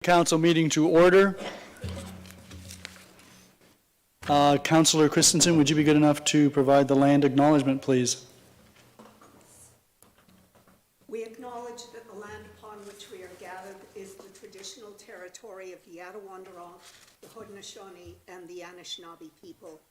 Council meeting to order. Councillor Christensen, would you be good enough to provide the land acknowledgement, please? We acknowledge that the land upon which we are gathered is the traditional territory of the Yadawandurong, the Haudenosaunee, and the Anishinaabe people.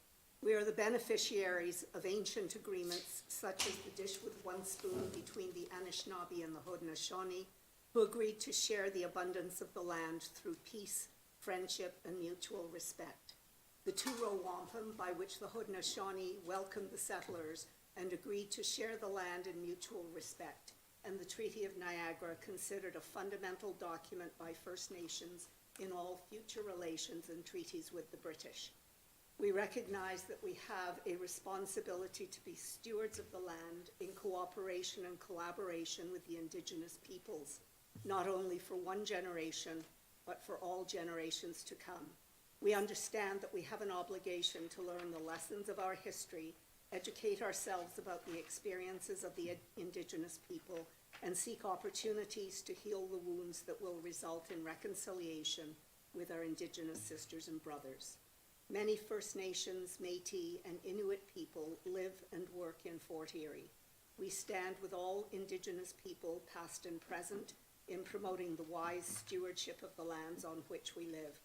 We are the beneficiaries of ancient agreements such as the dish with one spoon between the Anishinaabe and the Haudenosaunee, who agreed to share the abundance of the land through peace, friendship, and mutual respect. The two-row wampum, by which the Haudenosaunee welcomed the settlers and agreed to share the land in mutual respect, and the Treaty of Niagara, considered a fundamental document by First Nations in all future relations and treaties with the British. We recognize that we have a responsibility to be stewards of the land in cooperation and collaboration with the Indigenous peoples, not only for one generation, but for all generations to come. We understand that we have an obligation to learn the lessons of our history, educate ourselves about the experiences of the Indigenous people, and seek opportunities to heal the wounds that will result in reconciliation with our Indigenous sisters and brothers. Many First Nations, Métis, and Inuit people live and work in Fort Erie. We stand with all Indigenous people, past and present, in promoting the wise stewardship of the lands on which we live.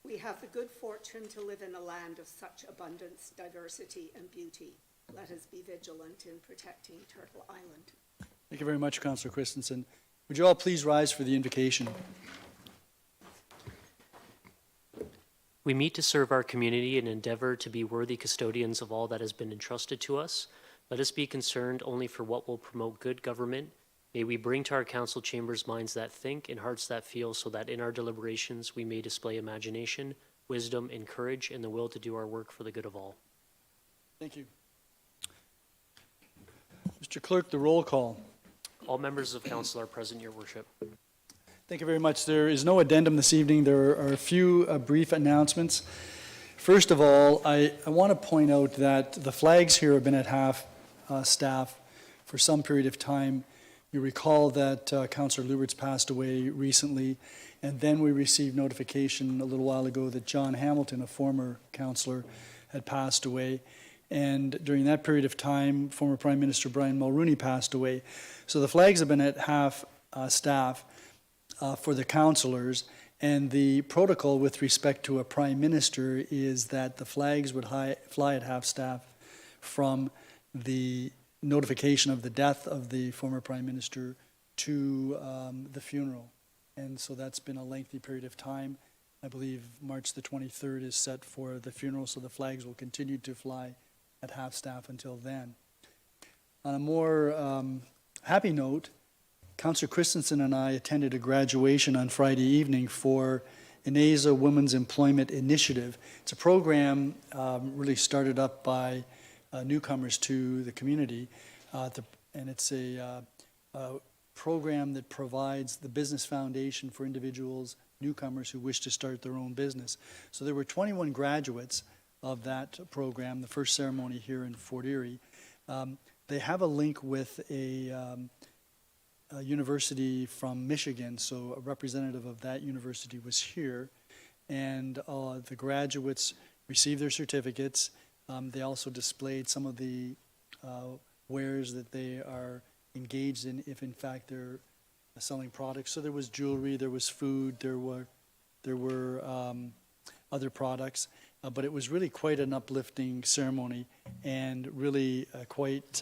We have the good fortune to live in a land of such abundance, diversity, and beauty. Let us be vigilant in protecting Turtle Island. Thank you very much, Councillor Christensen. Would you all please rise for the invocation? We meet to serve our community and endeavor to be worthy custodians of all that has been entrusted to us. Let us be concerned only for what will promote good government. May we bring to our council chambers minds that think and hearts that feel, so that in our deliberations we may display imagination, wisdom, and courage, and the will to do our work for the good of all. Thank you. Mr. Clerk, the roll call. All members of council are present, Your Worship. Thank you very much. There is no addendum this evening. There are a few brief announcements. First of all, I want to point out that the flags here have been at half staff for some period of time. You recall that Councillor Lubert's passed away recently, and then we received notification a little while ago that John Hamilton, a former councillor, had passed away. And during that period of time, former Prime Minister Brian Mulroney passed away. So the flags have been at half staff for the councillors, and the protocol with respect to a Prime Minister is that the flags would fly at half staff from the notification of the death of the former Prime Minister to the funeral. And so that's been a lengthy period of time. I believe March the 23rd is set for the funeral, so the flags will continue to fly at half staff until then. On a more happy note, Councillor Christensen and I attended a graduation on Friday evening for INESA Women's Employment Initiative. It's a program really started up by newcomers to the community, and it's a program that provides the business foundation for individuals, newcomers who wish to start their own business. So there were 21 graduates of that program, the first ceremony here in Fort Erie. They have a link with a university from Michigan, so a representative of that university was here, and the graduates received their certificates. They also displayed some of the wares that they are engaged in, if in fact they're selling products. So there was jewelry, there was food, there were other products, but it was really quite an uplifting ceremony, and really quite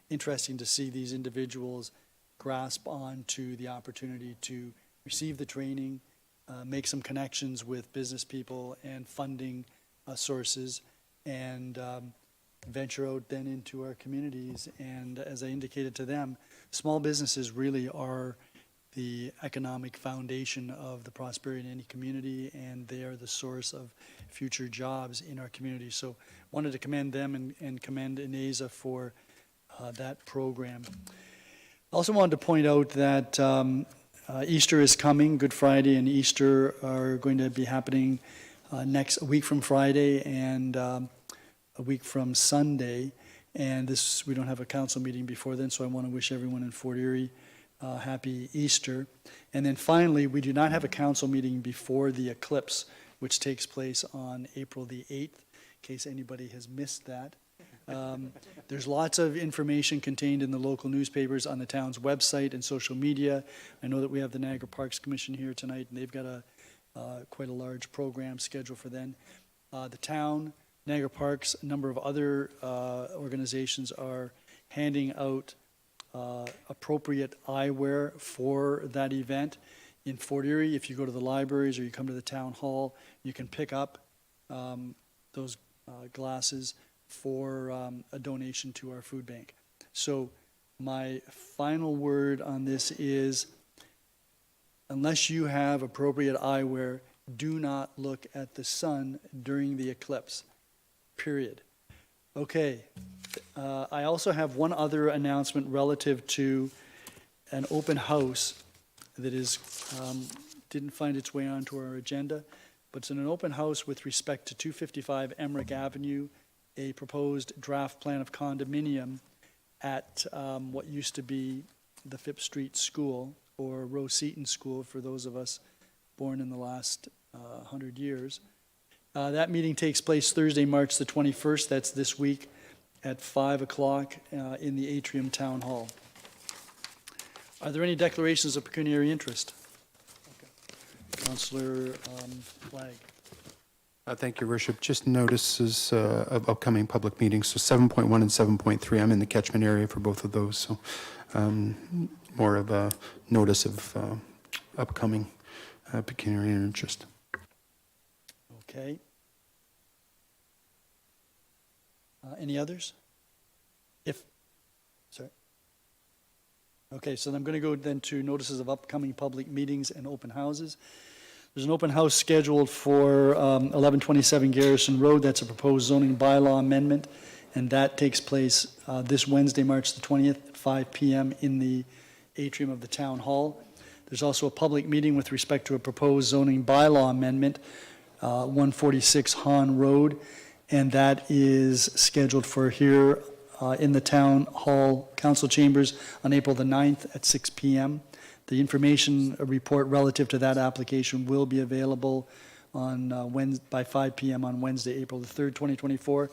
interesting to see these individuals grasp onto the opportunity to receive the training, make some connections with business people and funding sources, and venture out then into our communities. And as I indicated to them, small businesses really are the economic foundation of the prosperity in any community, and they are the source of future jobs in our community. So wanted to commend them and commend INESA for that program. I also wanted to point out that Easter is coming. Good Friday and Easter are going to be happening a week from Friday and a week from Sunday. And we don't have a council meeting before then, so I want to wish everyone in Fort Erie happy Easter. And then finally, we do not have a council meeting before the eclipse, which takes place on April the 8th, in case anybody has missed that. There's lots of information contained in the local newspapers, on the town's website and social media. I know that we have the Niagara Parks Commission here tonight, and they've got quite a large program scheduled for then. The town, Niagara Parks, a number of other organizations are handing out appropriate eyewear for that event. In Fort Erie, if you go to the libraries or you come to the town hall, you can pick up those glasses for a donation to our food bank. So my final word on this is, unless you have appropriate eyewear, do not look at the sun during the eclipse, period. Okay, I also have one other announcement relative to an open house that is, didn't find its way onto our agenda, but it's an open house with respect to 255 Emmerich Avenue, a proposed draft plan of condominium at what used to be the Phipps Street School, or Rose Seton School for those of us born in the last 100 years. That meeting takes place Thursday, March the 21st, that's this week, at 5 o'clock in the Atrium Town Hall. Are there any declarations of pecuniary interest? Okay. Councillor Flagg. Thank you, Worship. Just notices of upcoming public meetings. So 7.1 and 7.3, I'm in the catchment area for both of those. So more of a notice of upcoming pecuniary interest. Okay. Any others? Sorry. Okay, so I'm going to go then to notices of upcoming public meetings and open houses. There's an open house scheduled for 1127 Garrison Road. That's a proposed zoning bylaw amendment, and that takes place this Wednesday, March the 20th, 5 p.m. in the atrium of the Town Hall. There's also a public meeting with respect to a proposed zoning bylaw amendment, 146 Hahn Road, and that is scheduled for here in the Town Hall Council Chambers on April the 9th at 6 p.m. The information report relative to that application will be available on by 5 p.m. on Wednesday, April the 3rd, 2024.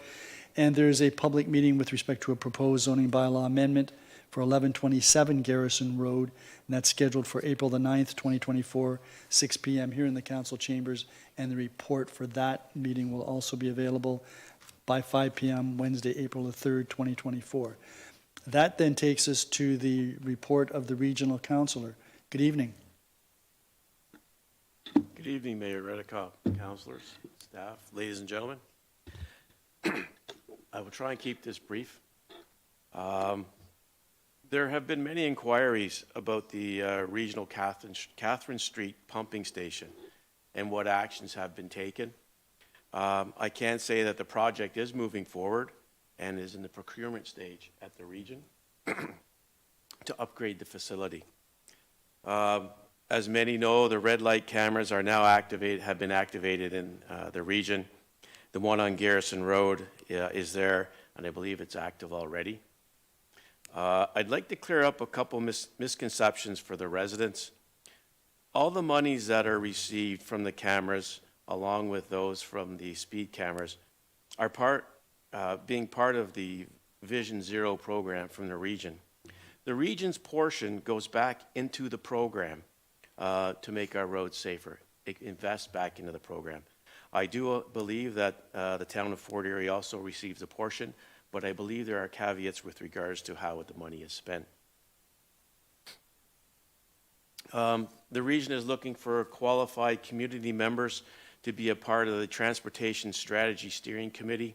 And there's a public meeting with respect to a proposed zoning bylaw amendment for 1127 Garrison Road, and that's scheduled for April the 9th, 2024, 6 p.m. here in the council chambers, and the report for that meeting will also be available by 5 p.m. Wednesday, April the 3rd, 2024. That then takes us to the report of the regional councillor. Good evening. Good evening, Mayor Redekop, councillors, staff, ladies and gentlemen. I will try and keep this brief. There have been many inquiries about the regional Catherine Street pumping station and what actions have been taken. I can say that the project is moving forward and is in the procurement stage at the region to upgrade the facility. As many know, the red light cameras are now have been activated in the region. The one on Garrison Road is there, and I believe it's active already. I'd like to clear up a couple misconceptions for the residents. All the monies that are received from the cameras, along with those from the speed cameras, are being part of the Vision Zero program from the region. The region's portion goes back into the program to make our roads safer. It invests back into the program. I do believe that the town of Fort Erie also receives a portion, but I believe there are caveats with regards to how the money is spent. The region is looking for qualified community members to be a part of the Transportation Strategy Steering Committee.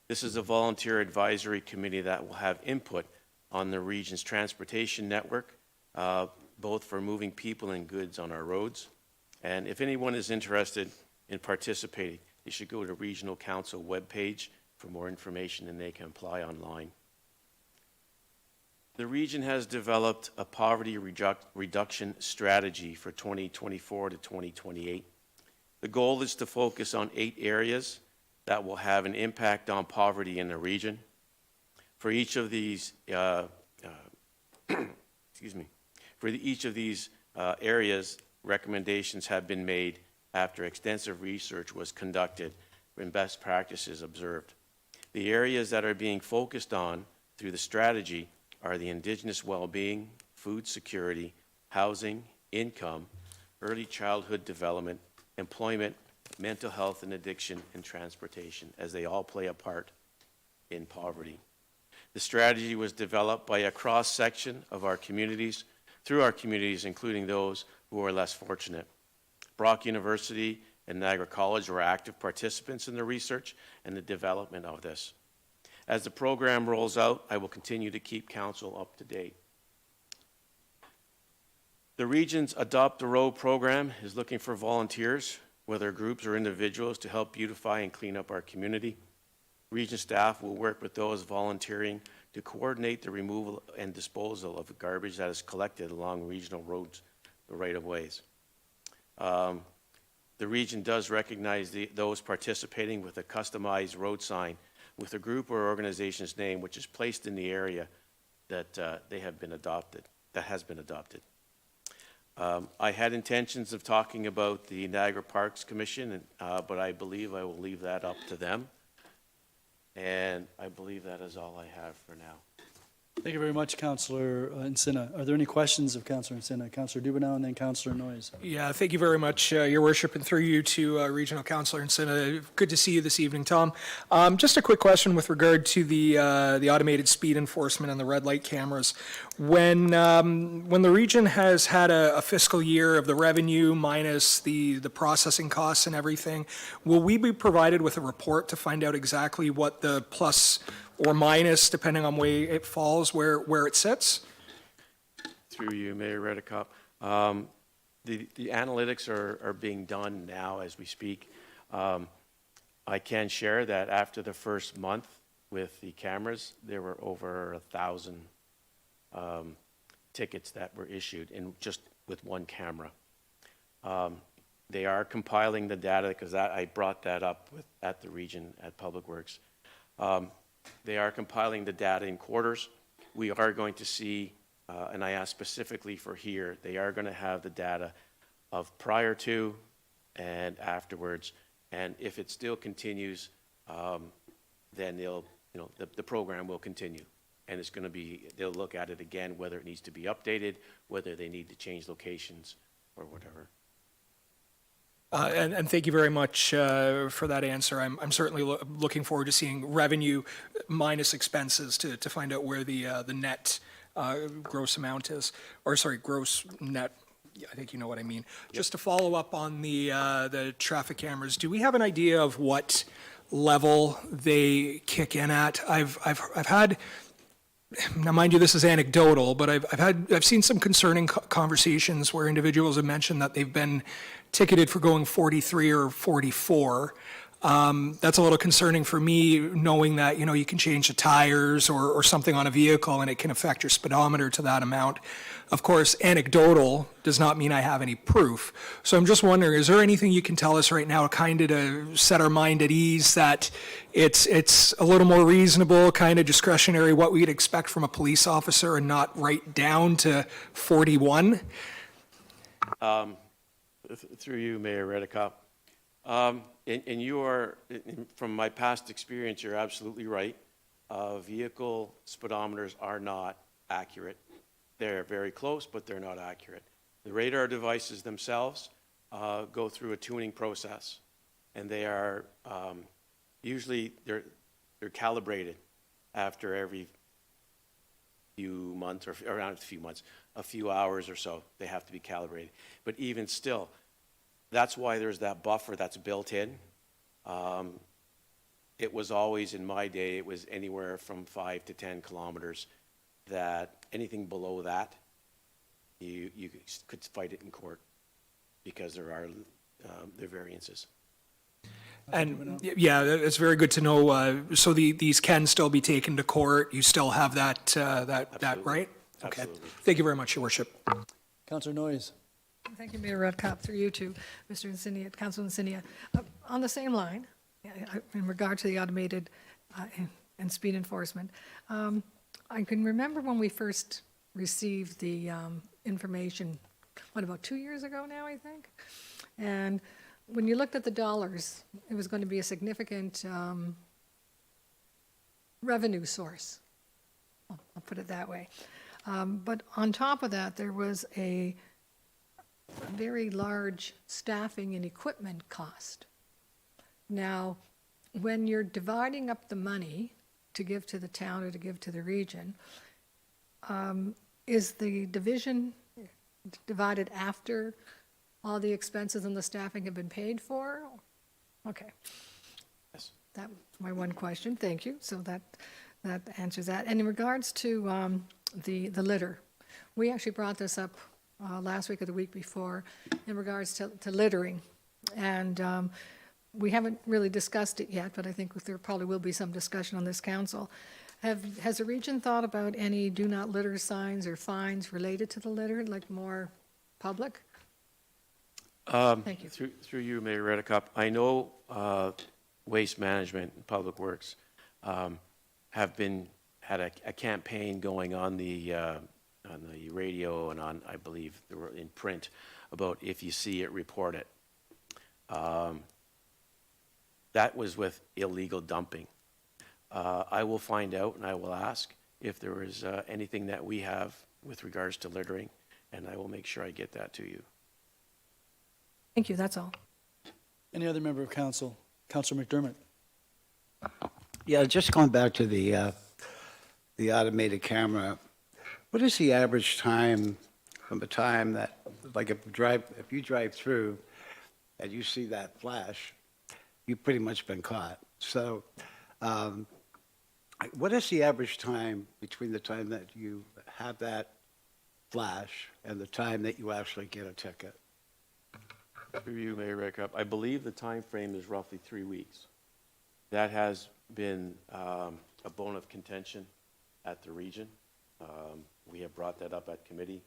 This is a volunteer advisory committee that will have input on the region's transportation network, both for moving people and goods on our roads. And if anyone is interested in participating, they should go to the Regional Council webpage for more information, and they can apply online. The region has developed a poverty reduction strategy for 2024 to 2028. The goal is to focus on 8 areas that will have an impact on poverty in the region. For each of these, For each of these areas, recommendations have been made after extensive research was conducted and best practices observed. The areas that are being focused on through the strategy are the Indigenous well-being, food security, housing, income, early childhood development, employment, mental health and addiction, and transportation, as they all play a part in poverty. The strategy was developed by a cross-section of our communities, through our communities, including those who are less fortunate. Brock University and Niagara College were active participants in the research and the development of this. As the program rolls out, I will continue to keep council up to date. The region's Adopt a Road program is looking for volunteers, whether groups or individuals, to help beautify and clean up our community. Region staff will work with those volunteering to coordinate the removal and disposal of garbage that is collected along regional roads, the right-of-ways. The region does recognize those participating with a customized road sign with a group or organization's name, which is placed in the area that has been adopted. I had intentions of talking about the Niagara Parks Commission, but I believe I will leave that up to them. And I believe that is all I have for now. Thank you very much, Councillor Encina. Are there any questions of Councillor Encina? Councillor Dubanow and then Councillor Noyes. Yeah, thank you very much, Your Worship, and through you to Regional Councillor Encina. Good to see you this evening, Tom. Just a quick question with regard to the automated speed enforcement and the red light cameras. When the region has had a fiscal year of the revenue minus the processing costs and everything, will we be provided with a report to find out exactly what the plus or minus, depending on where it falls, where it sits? Through you, Mayor Redekop. The analytics are being done now as we speak. I can share that after the first month with the cameras, there were over 1,000 tickets that were issued just with one camera. They are compiling the data, because I brought that up at the region at Public Works. They are compiling the data in quarters. We are going to see, and I asked specifically for here, they are going to have the data of prior to and afterwards. And if it still continues, then the program will continue. And it's going to be, they'll look at it again, whether it needs to be updated, whether they need to change locations or whatever. And thank you very much for that answer. I'm certainly looking forward to seeing revenue minus expenses to find out where the net gross amount is, or sorry, gross net. Yeah, I think you know what I mean. Yep. Just to follow up on the traffic cameras, do we have an idea of what level they kick in at? I've had. Now, mind you, this is anecdotal, but I've seen some concerning conversations where individuals have mentioned that they've been ticketed for going 43 or 44. That's a little concerning for me, knowing that, you can change the tires or something on a vehicle and it can affect your speedometer to that amount. Of course, anecdotal does not mean I have any proof. So I'm just wondering, is there anything you can tell us right now kind of to set our mind at ease that it's a little more reasonable, kind of discretionary, what we'd expect from a police officer and not right down to 41? Through you, Mayor Redekop. And you are, from my past experience, you're absolutely right. Vehicle speedometers are not accurate. They're very close, but they're not accurate. The radar devices themselves go through a tuning process, and they are usually they're calibrated after every few months, or around a few months, a few hours or so. They have to be calibrated. But even still, that's why there's that buffer that's built in. It was always, in my day, it was anywhere from 5 to 10 kilometers. That anything below that, you could fight it in court because there are variances. And yeah, it's very good to know. So these can still be taken to court. You still have that right? Okay. Absolutely. Thank you very much, Your Worship. Councillor Noyes. Thank you, Mayor Redekop, through you to Mr. Encina, Councillor Encina. On the same line, in regard to the automated and speed enforcement, I can remember when we first received the information, about 2 years ago now, I think? And when you looked at the dollars, it was going to be a significant revenue source. I'll put it that way. But on top of that, there was a very large staffing and equipment cost. Now, when you're dividing up the money to give to the town or to give to the region, is the division divided after all the expenses and the staffing have been paid for? Okay. Yes. That was my one question, thank you. So that answers that. And in regards to the litter, we actually brought this up last week or the week before in regards to littering. And we haven't really discussed it yet, but I think there probably will be some discussion on this council. Has the region thought about any do not litter signs or fines related to the litter, like more public? Thank you. Through you, Mayor Redekop, I know Waste Management and Public Works have had a campaign going on the radio and on, I believe, they were in print, about if you see it, report it. That was with illegal dumping. I will find out and I will ask if there is anything that we have with regards to littering, and I will make sure I get that to you. Thank you, that's all. Any other member of council? Councillor McDermott. Yeah, just going back to the automated camera, what is the average time from the time that, like if you drive through and you see that flash, you've pretty much been caught. So what is the average time between the time that you have that flash and the time that you actually get a ticket? Through you, Mayor Redekop, I believe the time frame is roughly 3 weeks. That has been a bone of contention at the region. We have brought that up at committee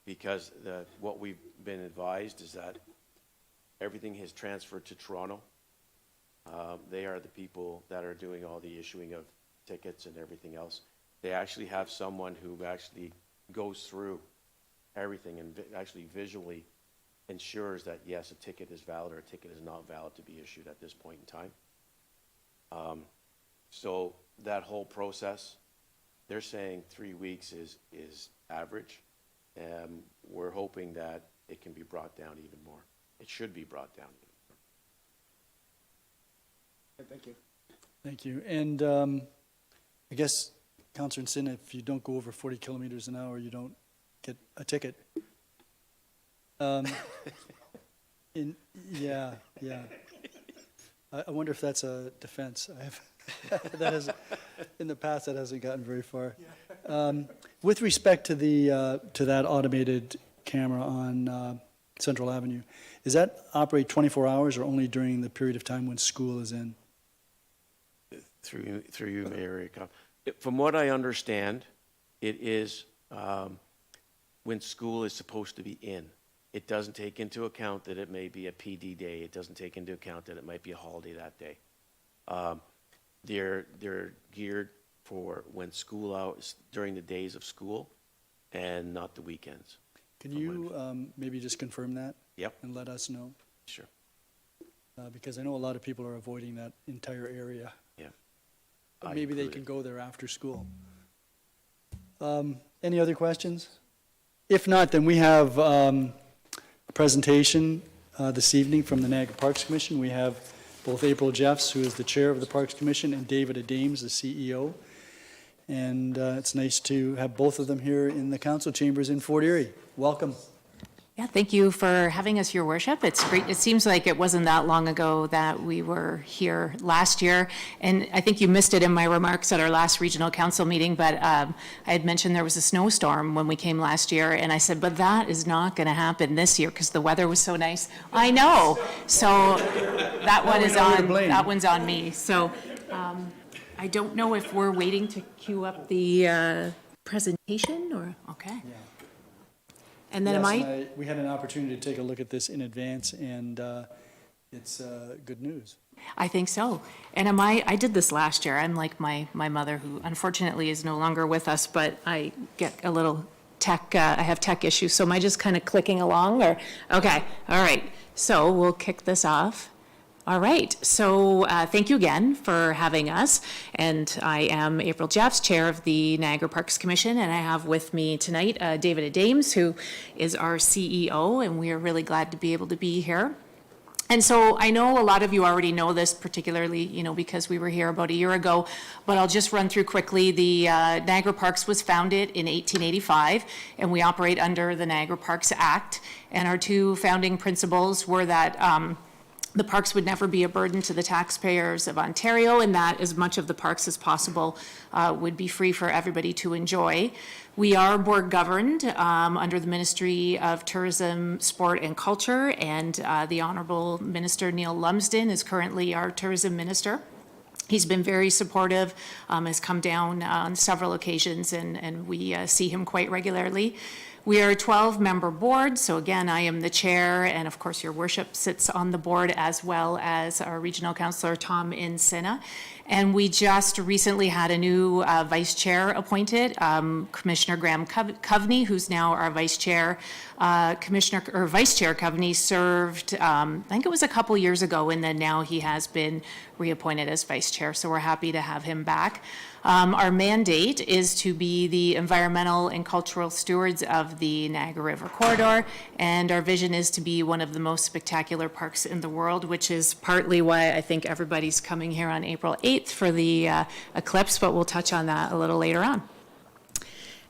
because what we've been advised is that everything has transferred to Toronto. They are the people that are doing all the issuing of tickets and everything else. They actually have someone who actually goes through everything and actually visually ensures that, yes, a ticket is valid or a ticket is not valid to be issued at this point in time. So that whole process, they're saying 3 weeks is average. We're hoping that it can be brought down even more. It should be brought down even more. Thank you. Thank you. And I guess, Councillor Sin, if you don't go over 40 kilometers an hour, you don't get a ticket. Yeah. I wonder if that's a defense. In the past, that hasn't gotten very far. With respect to that automated camera on Central Avenue, does that operate 24 hours or only during the period of time when school is in? Through you, Mayor Redekop. From what I understand, it is when school is supposed to be in. It doesn't take into account that it may be a PD day. It doesn't take into account that it might be a holiday that day. They're geared for when school hours, during the days of school, and not the weekends. Can you maybe just confirm that? Yep. And let us know? Sure. Because I know a lot of people are avoiding that entire area. Yeah. But maybe they can go there after school. Any other questions? If not, then we have a presentation this evening from the Niagara Parks Commission. We have both April Jeffs, who is the chair of the Parks Commission, and David Adames, the CEO. And it's nice to have both of them here in the council chambers in Fort Erie. Welcome. Yeah, thank you for having us, Your Worship. It's great. It seems like it wasn't that long ago that we were here last year, and I think you missed it in my remarks at our last regional council meeting, but I had mentioned there was a snowstorm when we came last year, and I said, but that is not going to happen this year because the weather was so nice. I know. So that one is on. That one's on me. So I don't know if we're waiting to queue up the presentation or okay. Yeah. And then we had an opportunity to take a look at this in advance, and it's good news. I think so. And I did this last year. I'm like my mother, who unfortunately is no longer with us, but I get a little tech, I have tech issues. So am I just kind of clicking along or? Okay, all right. So we'll kick this off. All right, so thank you again for having us. And I am April Jeffs, Chair of the Niagara Parks Commission, and I have with me tonight David Adames, who is our CEO, and we are really glad to be able to be here. And so I know a lot of you already know this, particularly, because we were here about a year ago, but I'll just run through quickly. The Niagara Parks was founded in 1885, and we operate under the Niagara Parks Act. And our two founding principles were that the parks would never be a burden to the taxpayers of Ontario, and that as much of the parks as possible would be free for everybody to enjoy. We are board governed under the Ministry of Tourism, Sport and Culture, and the Honourable Minister Neil Lumsden is currently our tourism minister. He's been very supportive, has come down on several occasions, and we see him quite regularly. We are a 12-member board, so again, I am the chair, and of course, your worship sits on the board, as well as our regional councillor, Tom Insina. And we just recently had a new vice chair appointed, Commissioner Graham Coveney, who's now our vice chair. Vice Chair Coveney served, I think it was a couple years ago, and then now he has been reappointed as vice chair, so we're happy to have him back. Our mandate is to be the environmental and cultural stewards of the Niagara River corridor, and our vision is to be one of the most spectacular parks in the world, which is partly why I think everybody's coming here on April 8th for the eclipse, but we'll touch on that a little later on.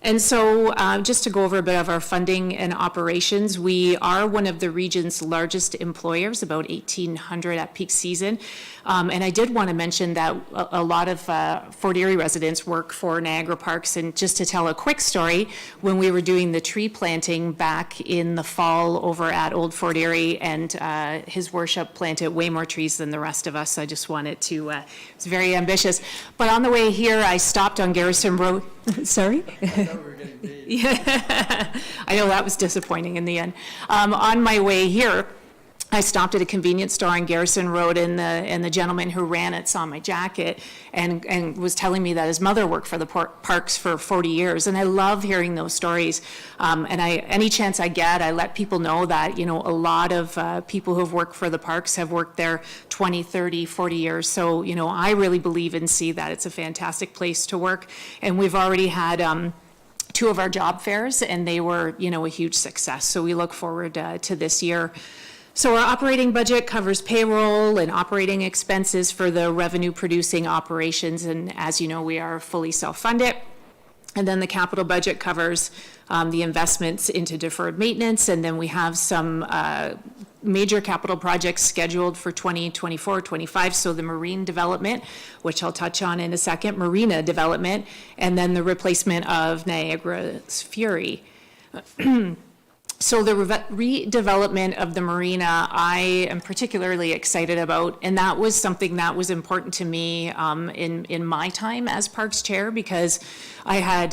And so just to go over a bit of our funding and operations, we are one of the region's largest employers, about 1,800 at peak season. And I did want to mention that a lot of Fort Erie residents work for Niagara Parks. And just to tell a quick story, when we were doing the tree planting back in the fall over at Old Fort Erie, and his worship planted way more trees than the rest of us. I just wanted to, it's very ambitious. But on the way here, I stopped on Garrison Road. Sorry? Yeah, I know that was disappointing in the end. On my way here, I stopped at a convenience store on Garrison Road, and the gentleman who ran it saw my jacket and was telling me that his mother worked for the parks for 40 years. And I love hearing those stories. And any chance I get, I let people know that, a lot of people who have worked for the parks have worked there 20, 30, 40 years. So, I really believe and see that it's a fantastic place to work. And we've already had two of our job fairs, and they were, a huge success. So we look forward to this year. So our operating budget covers payroll and operating expenses for the revenue-producing operations, and as you know, we are fully self-funded. And then the capital budget covers the investments into deferred maintenance, and then we have some major capital projects scheduled for 2024-25, so the marine development, which I'll touch on in a second, marina development, and then the replacement of Niagara's Fury. So the redevelopment of the marina, I am particularly excited about, and that was something that was important to me in my time as Parks Chair, because I had,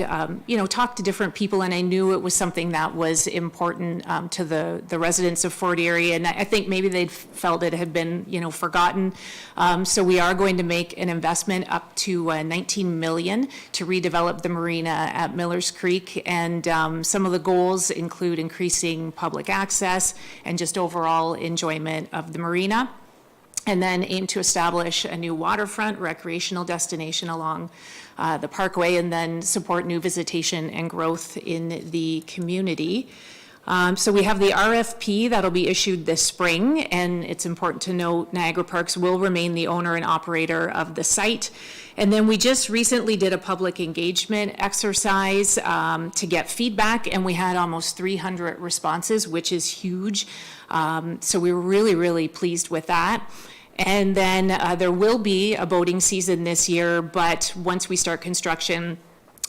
talked to different people, and I knew it was something that was important to the residents of Fort Erie, and I think maybe they felt it had been, forgotten. So we are going to make an investment up to $19 million to redevelop the marina at Miller's Creek, and some of the goals include increasing public access and just overall enjoyment of the marina, and then aim to establish a new waterfront recreational destination along the parkway, and then support new visitation and growth in the community. So we have the RFP that'll be issued this spring, and it's important to note Niagara Parks will remain the owner and operator of the site. And then we just recently did a public engagement exercise to get feedback, and we had almost 300 responses, which is huge. So we were really, really pleased with that. And then there will be a boating season this year, but once we start construction,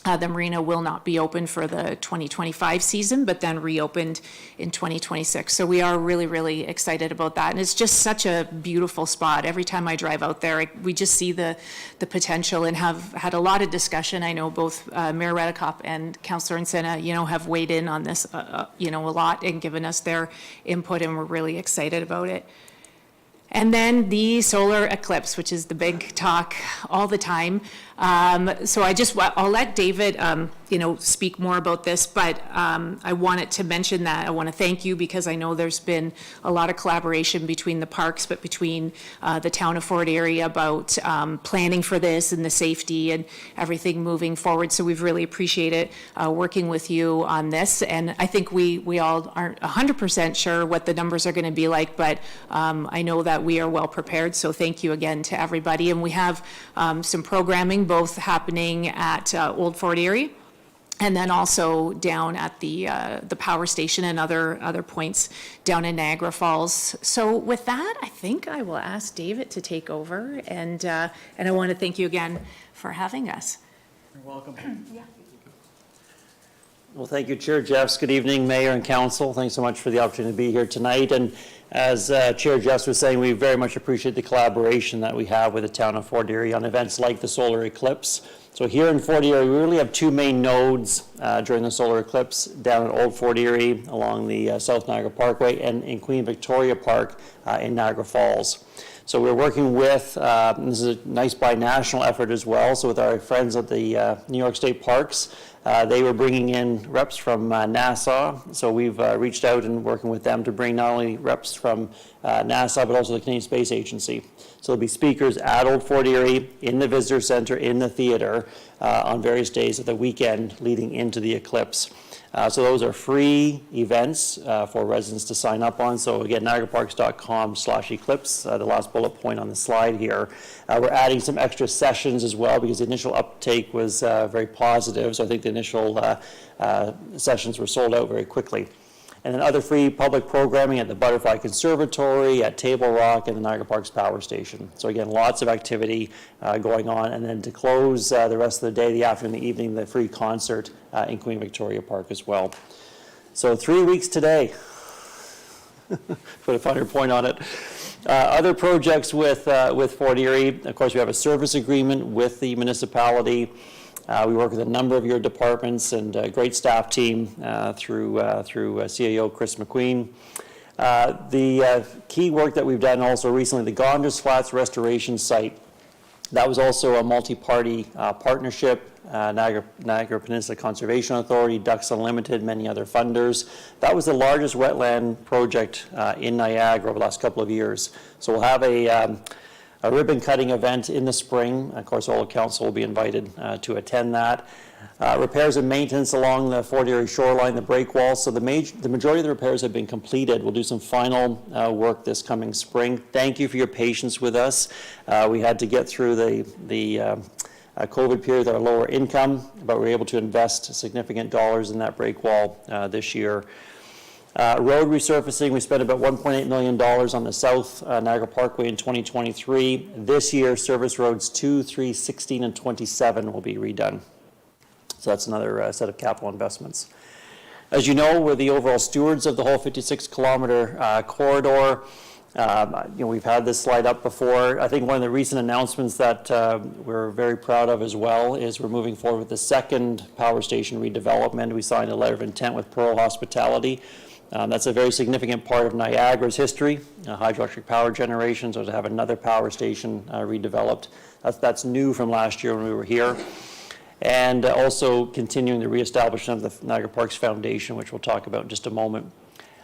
the marina will not be open for the 2025 season, but then reopened in 2026. So we are really, really excited about that. And it's just such a beautiful spot. Every time I drive out there, we just see the potential, and have had a lot of discussion. I know both Mayor Redekop and Councillor Insina, have weighed in on this, a lot, and given us their input, and we're really excited about it. And then the solar eclipse, which is the big talk all the time. So I'll let David, speak more about this, but I wanted to mention that. I want to thank you because I know there's been a lot of collaboration between the parks, but between the town of Fort Erie about planning for this and the safety and everything moving forward. So we've really appreciated working with you on this. And I think we all aren't 100% sure what the numbers are going to be like, but I know that we are well prepared. So thank you again to everybody. And we have some programming both happening at Old Fort Erie and then also down at the power station and other points down in Niagara Falls. So with that, I think I will ask David to take over, and I want to thank you again for having us. You're welcome. Well, thank you, Chair Jeffs. Good evening, Mayor and Council. Thanks so much for the opportunity to be here tonight. And as Chair Jeffs was saying, we very much appreciate the collaboration that we have with the town of Fort Erie on events like the solar eclipse. So here in Fort Erie, we really have two main nodes during the solar eclipse, down at Old Fort Erie along the South Niagara Parkway and in Queen Victoria Park in Niagara Falls. So we're working with, this is a nice bi-national effort as well, so with our friends at the New York State Parks, they were bringing in reps from NASA, so we've reached out and working with them to bring not only reps from NASA, but also the Canadian Space Agency. So there'll be speakers at Old Fort Erie, in the Visitor Center, in the theater, on various days of the weekend leading into the eclipse. So those are free events for residents to sign up on. So again, niagaraparks.com/eclipse, the last bullet point on the slide here. We're adding some extra sessions as well because the initial uptake was very positive. So I think the initial sessions were sold out very quickly. And then other free public programming at the Butterfly Conservatory, at Table Rock, and the Niagara Parks Power Station. So again, lots of activity going on. And then to close the rest of the day, the afternoon, the evening, the free concert in Queen Victoria Park as well. So 3 weeks today. Put a finer point on it. Other projects with Fort Erie, of course, we have a service agreement with the municipality. We work with a number of your departments and a great staff team through CAO Chris McQueen. The key work that we've done also recently, the Gonders Flats restoration site, that was also a multi-party partnership, Niagara Peninsula Conservation Authority, Ducks Unlimited, many other funders. That was the largest wetland project in Niagara over the last couple of years. So we'll have a ribbon cutting event in the spring. Of course, all of council will be invited to attend that. Repairs and maintenance along the Fort Erie shoreline, the break wall. So the majority of the repairs have been completed. We'll do some final work this coming spring. Thank you for your patience with us. We had to get through the COVID period with our lower income, but we were able to invest significant dollars in that break wall this year. Road resurfacing, we spent about $1.8 million on the South Niagara Parkway in 2023. This year, service roads 2, 3, 16, and 27 will be redone. So that's another set of capital investments. As you know, we're the overall stewards of the whole 56-kilometer corridor. We've had this slide up before. I think one of the recent announcements that we're very proud of as well is we're moving forward with the second power station redevelopment. We signed a letter of intent with Pearl Hospitality. That's a very significant part of Niagara's history, hydroelectric power generation, so to have another power station redeveloped. That's new from last year when we were here. And also continuing the reestablishment of the Niagara Parks Foundation, which we'll talk about in just a moment.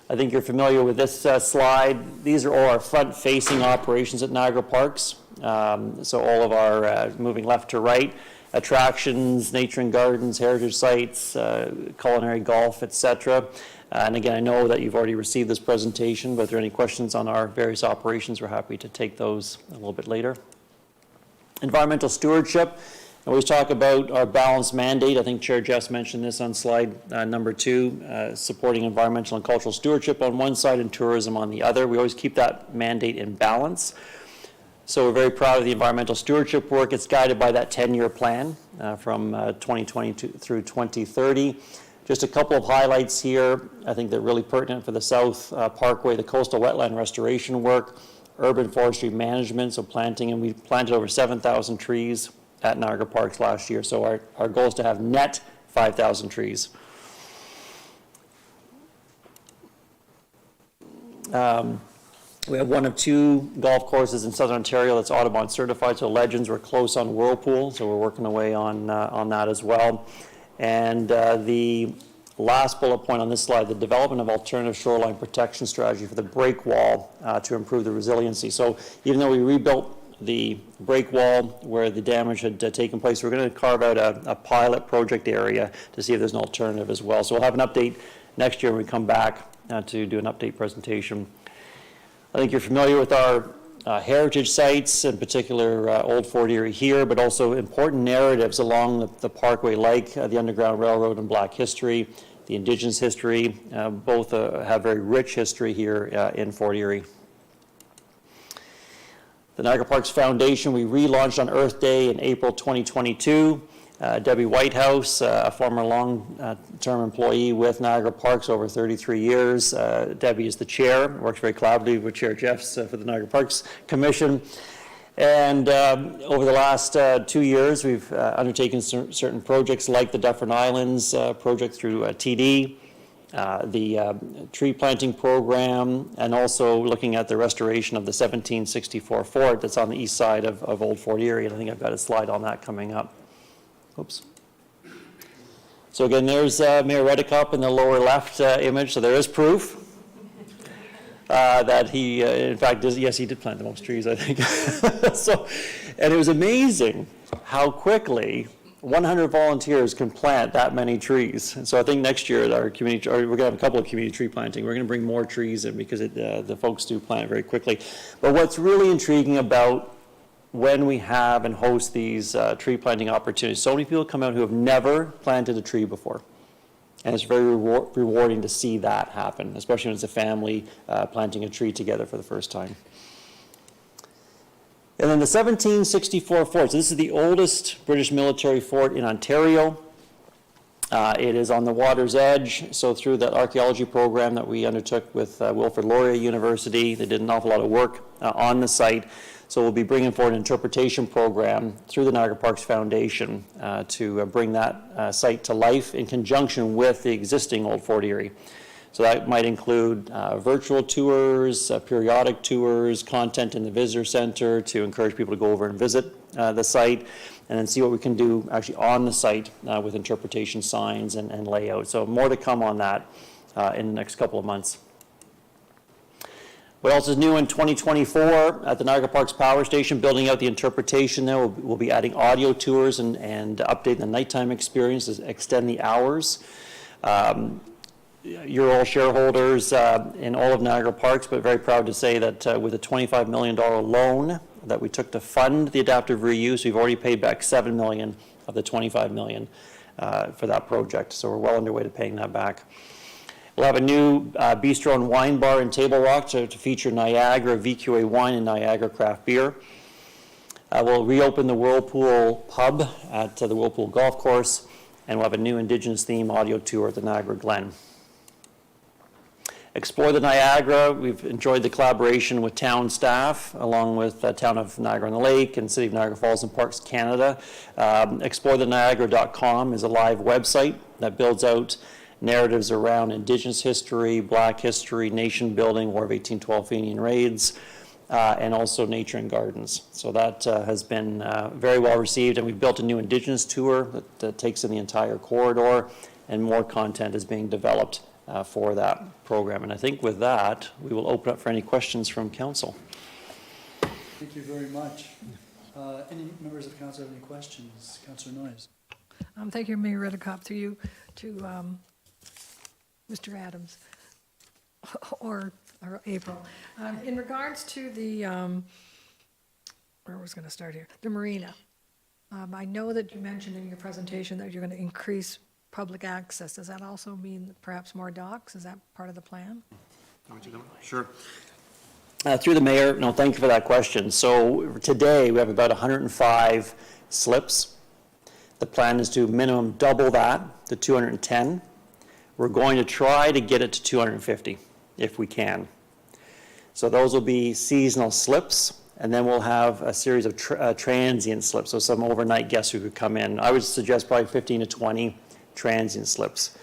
I think you're familiar with this slide. These are all our front-facing operations at Niagara Parks. So all of our moving left to right, attractions, nature and gardens, heritage sites, culinary, golf, etc. And again, I know that you've already received this presentation, but if there are any questions on our various operations, we're happy to take those a little bit later. Environmental stewardship. I always talk about our balanced mandate. I think Chair Jess mentioned this on slide number 2, supporting environmental and cultural stewardship on one side and tourism on the other. We always keep that mandate in balance. So we're very proud of the environmental stewardship work. It's guided by that 10-year plan from 2020 through 2030. Just a couple of highlights here. I think they're really pertinent for the South Parkway, the coastal wetland restoration work, urban forestry management, so planting, and we planted over 7,000 trees at Niagara Parks last year. So our goal is to have net 5,000 trees. We have one of two golf courses in Southern Ontario that's Audubon certified, so Legends, we're close on Whirlpool, so we're working away on that as well. And the last bullet point on this slide, the development of alternative shoreline protection strategy for the break wall to improve the resiliency. So even though we rebuilt the break wall where the damage had taken place, we're going to carve out a pilot project area to see if there's an alternative as well. So we'll have an update next year when we come back to do an update presentation. I think you're familiar with our heritage sites, in particular Old Fort Erie here, but also important narratives along the parkway like the Underground Railroad and Black history, the Indigenous history. Both have very rich history here in Fort Erie. The Niagara Parks Foundation, we relaunched on Earth Day in April 2022. Debbie Whitehouse, a former long-term employee with Niagara Parks over 33 years. Debbie is the chair, works very collaboratively with Chair Jeffs for the Niagara Parks Commission. And over the last 2 years, we've undertaken certain projects like the Dufferin Islands project through TD, the tree planting program, and also looking at the restoration of the 1764 fort that's on the east side of Old Fort Erie. And I think I've got a slide on that coming up. Oops. So again, there's Mayor Redekop in the lower left image. So there is proof that he, in fact, yes, he did plant the most trees, I think. And it was amazing how quickly 100 volunteers can plant that many trees. And so I think next year at our community, or we're going to have a couple of community tree planting. We're going to bring more trees in because the folks do plant very quickly. But what's really intriguing about when we have and host these tree planting opportunities, so many people come out who have never planted a tree before. And it's very rewarding to see that happen, especially when it's a family planting a tree together for the first time. And then the 1764 fort. So this is the oldest British military fort in Ontario. It is on the water's edge. So through that archaeology program that we undertook with Wilfrid Laurier University, they did an awful lot of work on the site. So we'll be bringing forward an interpretation program through the Niagara Parks Foundation to bring that site to life in conjunction with the existing Old Fort Erie. So that might include virtual tours, periodic tours, content in the visitor center to encourage people to go over and visit the site, and then see what we can do actually on the site with interpretation signs and layout. So more to come on that in the next couple of months. What else is new in 2024 at the Niagara Parks Power Station, building out the interpretation there. We'll be adding audio tours and updating the nighttime experience to extend the hours. You're all shareholders in all of Niagara Parks, but very proud to say that with a $25 million loan that we took to fund the adaptive reuse, we've already paid back $7 million of the $25 million for that project. So we're well underway to paying that back. We'll have a new bistro and wine bar in Table Rock to feature Niagara VQA wine and Niagara craft beer. We'll reopen the Whirlpool pub at the Whirlpool Golf Course, and we'll have a new Indigenous theme audio tour at the Niagara Glen. Explore the Niagara. We've enjoyed the collaboration with town staff, along with the Town of Niagara-on-the-Lake and City of Niagara Falls and Parks Canada. ExploreTheNiagara.com is a live website that builds out narratives around Indigenous history, Black history, nation building, War of 1812 Fenian raids, and also nature and gardens. So that has been very well received, and we've built a new Indigenous tour that takes in the entire corridor, and more content is being developed for that program. And I think with that, we will open up for any questions from council. Thank you very much. Any members of council have any questions? Councillor Noyes. Thank you, Mayor Redekop, through you to Mr. Adams or April. In regards to the, where was going to start here? The marina. I know that you mentioned in your presentation that you're going to increase public access. Does that also mean perhaps more docks? Is that part of the plan? Sure. Through the mayor, no, thank you for that question. So today we have about 105 slips. The plan is to minimum double that to 210. We're going to try to get it to 250 if we can. So those will be seasonal slips, and then we'll have a series of transient slips, so some overnight guests who could come in. I would suggest probably 15 to 20 transient slips.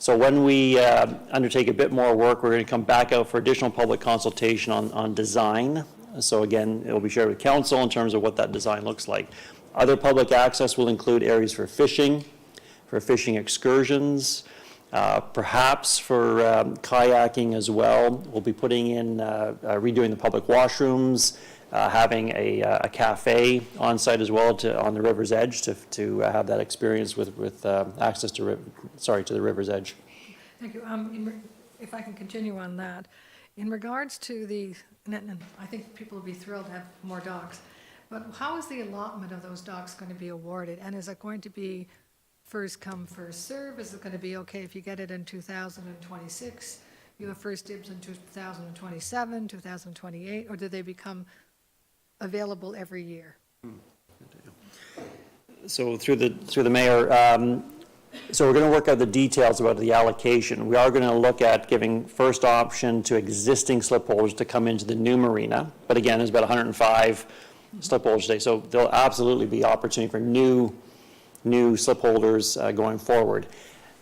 So when we undertake a bit more work, we're going to come back out for additional public consultation on design. So again, it will be shared with council in terms of what that design looks like. Other public access will include areas for fishing excursions, perhaps for kayaking as well. We'll be putting in, redoing the public washrooms, having a cafe on site as well on the river's edge to have that experience with access to the river's edge. Thank you. If I can continue on that, in regards to and I think people will be thrilled to have more docks, but how is the allotment of those docks going to be awarded? And is it going to be first come, first serve? Is it going to be, okay, if you get it in 2026, you have first dibs in 2027, 2028, or do they become available every year? So through the mayor, so we're going to work out the details about the allocation. We are going to look at giving first option to existing slip holders to come into the new marina. But again, there's about 105 slip holders today. So there'll absolutely be opportunity for new slip holders going forward.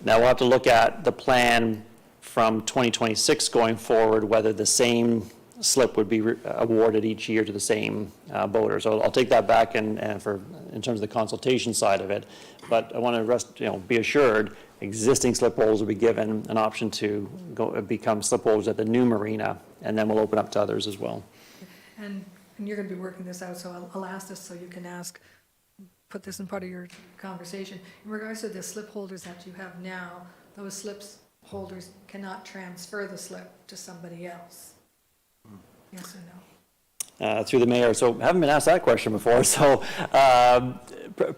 Now we'll have to look at the plan from 2026 going forward, whether the same slip would be awarded each year to the same boater. So I'll take that back in terms of the consultation side of it. But I want to be assured existing slip holders will be given an option to become slip holders at the new marina, and then we'll open up to others as well. And you're going to be working this out, so I'll ask this so you can put this in part of your conversation. In regards to the slip holders that you have now, those slips holders cannot transfer the slip to somebody else. Yes or no? Through the mayor, so haven't been asked that question before, so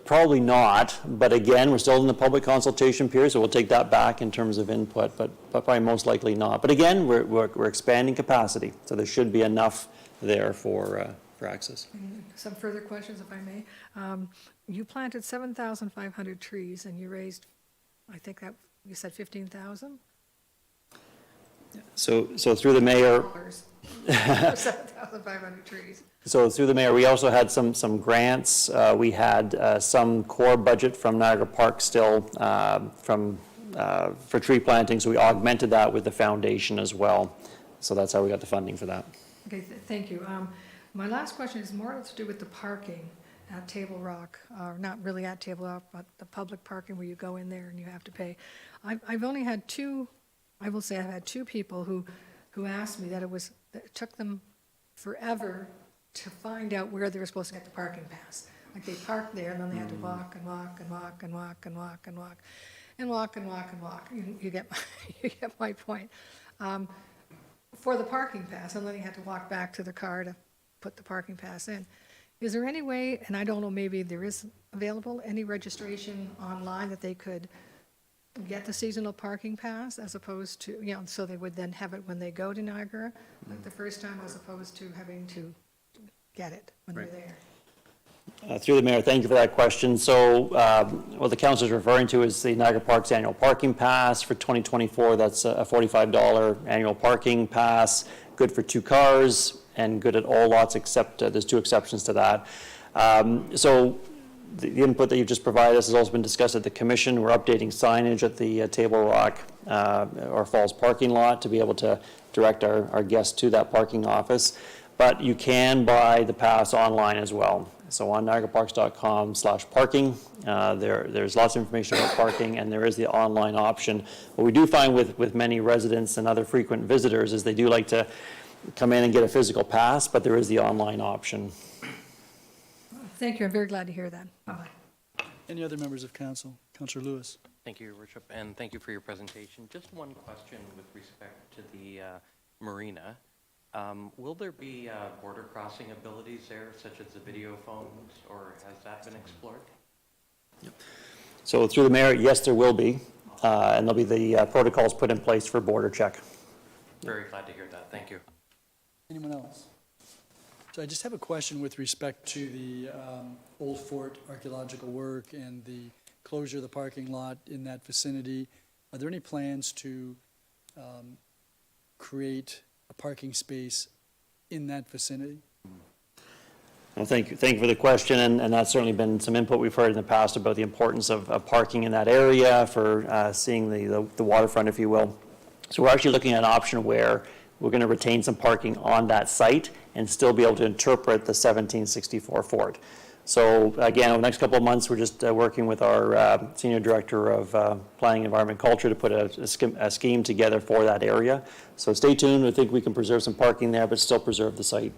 probably not. But again, we're still in the public consultation period, so we'll take that back in terms of input, but probably most likely not. But again, we're expanding capacity, so there should be enough there for access. Some further questions, if I may. You planted 7,500 trees and you raised, I think that you said 15,000? So through the mayor, 7,500 trees. So through the mayor, we also had some grants. We had some core budget from Niagara Park still for tree planting, so we augmented that with the foundation as well. So that's how we got the funding for that. Okay, thank you. My last question is more to do with the parking at Table Rock, or not really at Table Rock, but the public parking where you go in there and you have to pay. I've only had I've had two people who asked me that it took them forever to find out where they were supposed to get the parking pass. Like they parked there and then they had to walk and walk and walk and walk and walk and walk and walk and walk and walk. You get my point. For the parking pass, and then they had to walk back to the car to put the parking pass in. Is there any way, and I don't know, maybe there is available, any registration online that they could get the seasonal parking pass as opposed to, so they would then have it when they go to Niagara, like the first time, as opposed to having to get it when they're there? Through the mayor, thank you for that question. So what the council is referring to is the Niagara Parks annual parking pass for 2024. That's a $45 annual parking pass, good for 2 cars and good at all lots except there's 2 exceptions to that. So the input that you just provided us has also been discussed at the commission. We're updating signage at the Table Rock or Falls parking lot to be able to direct our guests to that parking office. But you can buy the pass online as well. So on niagaraparks.com/parking, there's lots of information about parking, and there is the online option. What we do find with many residents and other frequent visitors is they do like to come in and get a physical pass, but there is the online option. Thank you, I'm very glad to hear that. Bye-bye. Any other members of council? Councillor Lewis. Thank you, Your Worship, and thank you for your presentation. Just one question with respect to the marina. Will there be border crossing abilities there, such as the video phones, or has that been explored? Yep. So through the mayor, yes, there will be, and there'll be the protocols put in place for border check. Very glad to hear that. Thank you. Anyone else? So I just have a question with respect to the Old Fort archaeological work and the closure of the parking lot in that vicinity. Are there any plans to create a parking space in that vicinity? Well, thank you for the question, and that's certainly been some input we've heard in the past about the importance of parking in that area for seeing the waterfront, if you will. So we're actually looking at an option where we're going to retain some parking on that site and still be able to interpret the 1764 Ford. So again, over the next couple of months, we're just working with our Senior Director of Planning, Environment, Culture to put a scheme together for that area. So stay tuned. I think we can preserve some parking there, but still preserve the site.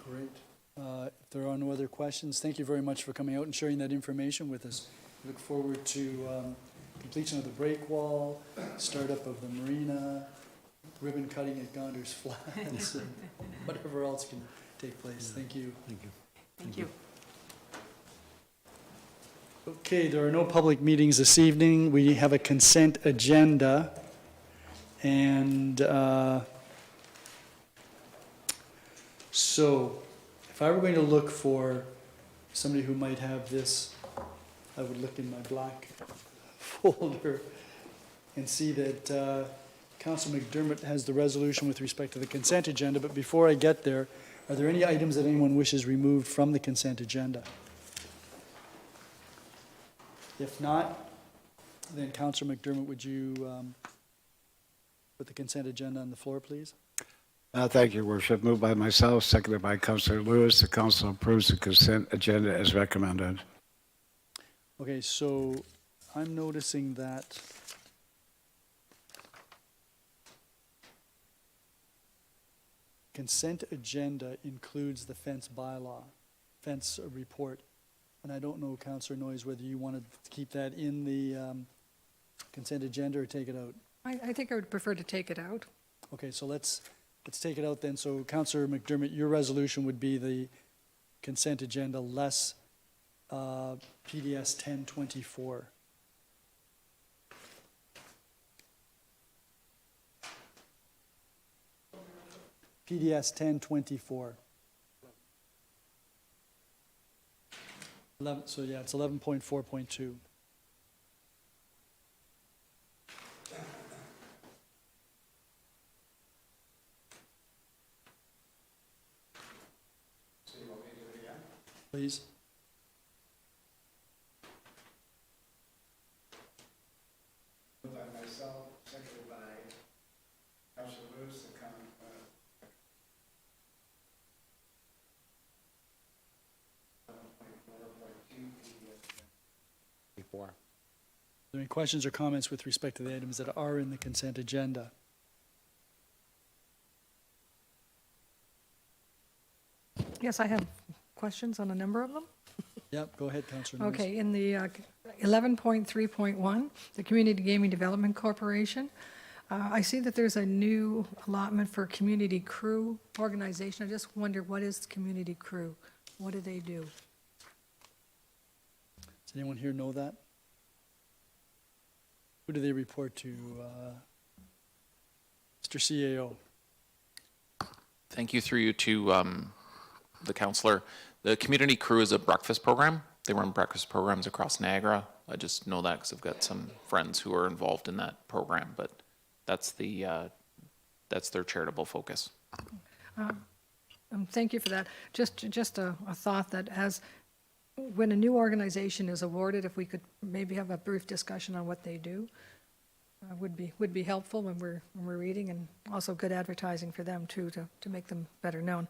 Great. If there are no other questions, thank you very much for coming out and sharing that information with us. We look forward to completion of the break wall, startup of the marina, ribbon cutting at Gonder's Flats, and whatever else can take place. Thank you. Thank you. Thank you. Okay, there are no public meetings this evening. We have a consent agenda. And so if I were going to look for somebody who might have this, I would look in my black folder and see that Councillor McDermott has the resolution with respect to the consent agenda. But before I get there, are there any items that anyone wishes removed from the consent agenda? If not, then Councillor McDermott, would you put the consent agenda on the floor, please? Thank you, Your Worship. Moved by myself, seconded by Councillor Lewis. The council approves the consent agenda as recommended. Okay, so I'm noticing that consent agenda includes the fence bylaw, fence report. And I don't know, Councillor Noyes, whether you want to keep that in the consent agenda or take it out. I think I would prefer to take it out. Okay, so let's take it out then. So Councillor McDermott, your resolution would be the consent agenda less PDS 1024. PDS 1024. 11, so yeah, it's 11.4.2. Please. Moved by myself, seconded by Councillor Lewis. Are there any questions or comments with respect to the items that are in the consent agenda? Yes, I have questions on a number of them. Yep, go ahead, Councillor Noyes. Okay, in the 11.3.1, the Community Gaming Development Corporation, I see that there's a new allotment for Community Crew organization. I just wonder, what is Community Crew? What do they do? Does anyone here know that? Who do they report to? Mr. CAO. Thank you. Through you to the councillor. The Community Crew is a breakfast program. They run breakfast programs across Niagara. I just know that because I've got some friends who are involved in that program, but that's their charitable focus. Thank you for that. Just a thought that when a new organization is awarded, if we could maybe have a brief discussion on what they do, would be helpful when we're reading, and also good advertising for them too, to make them better known.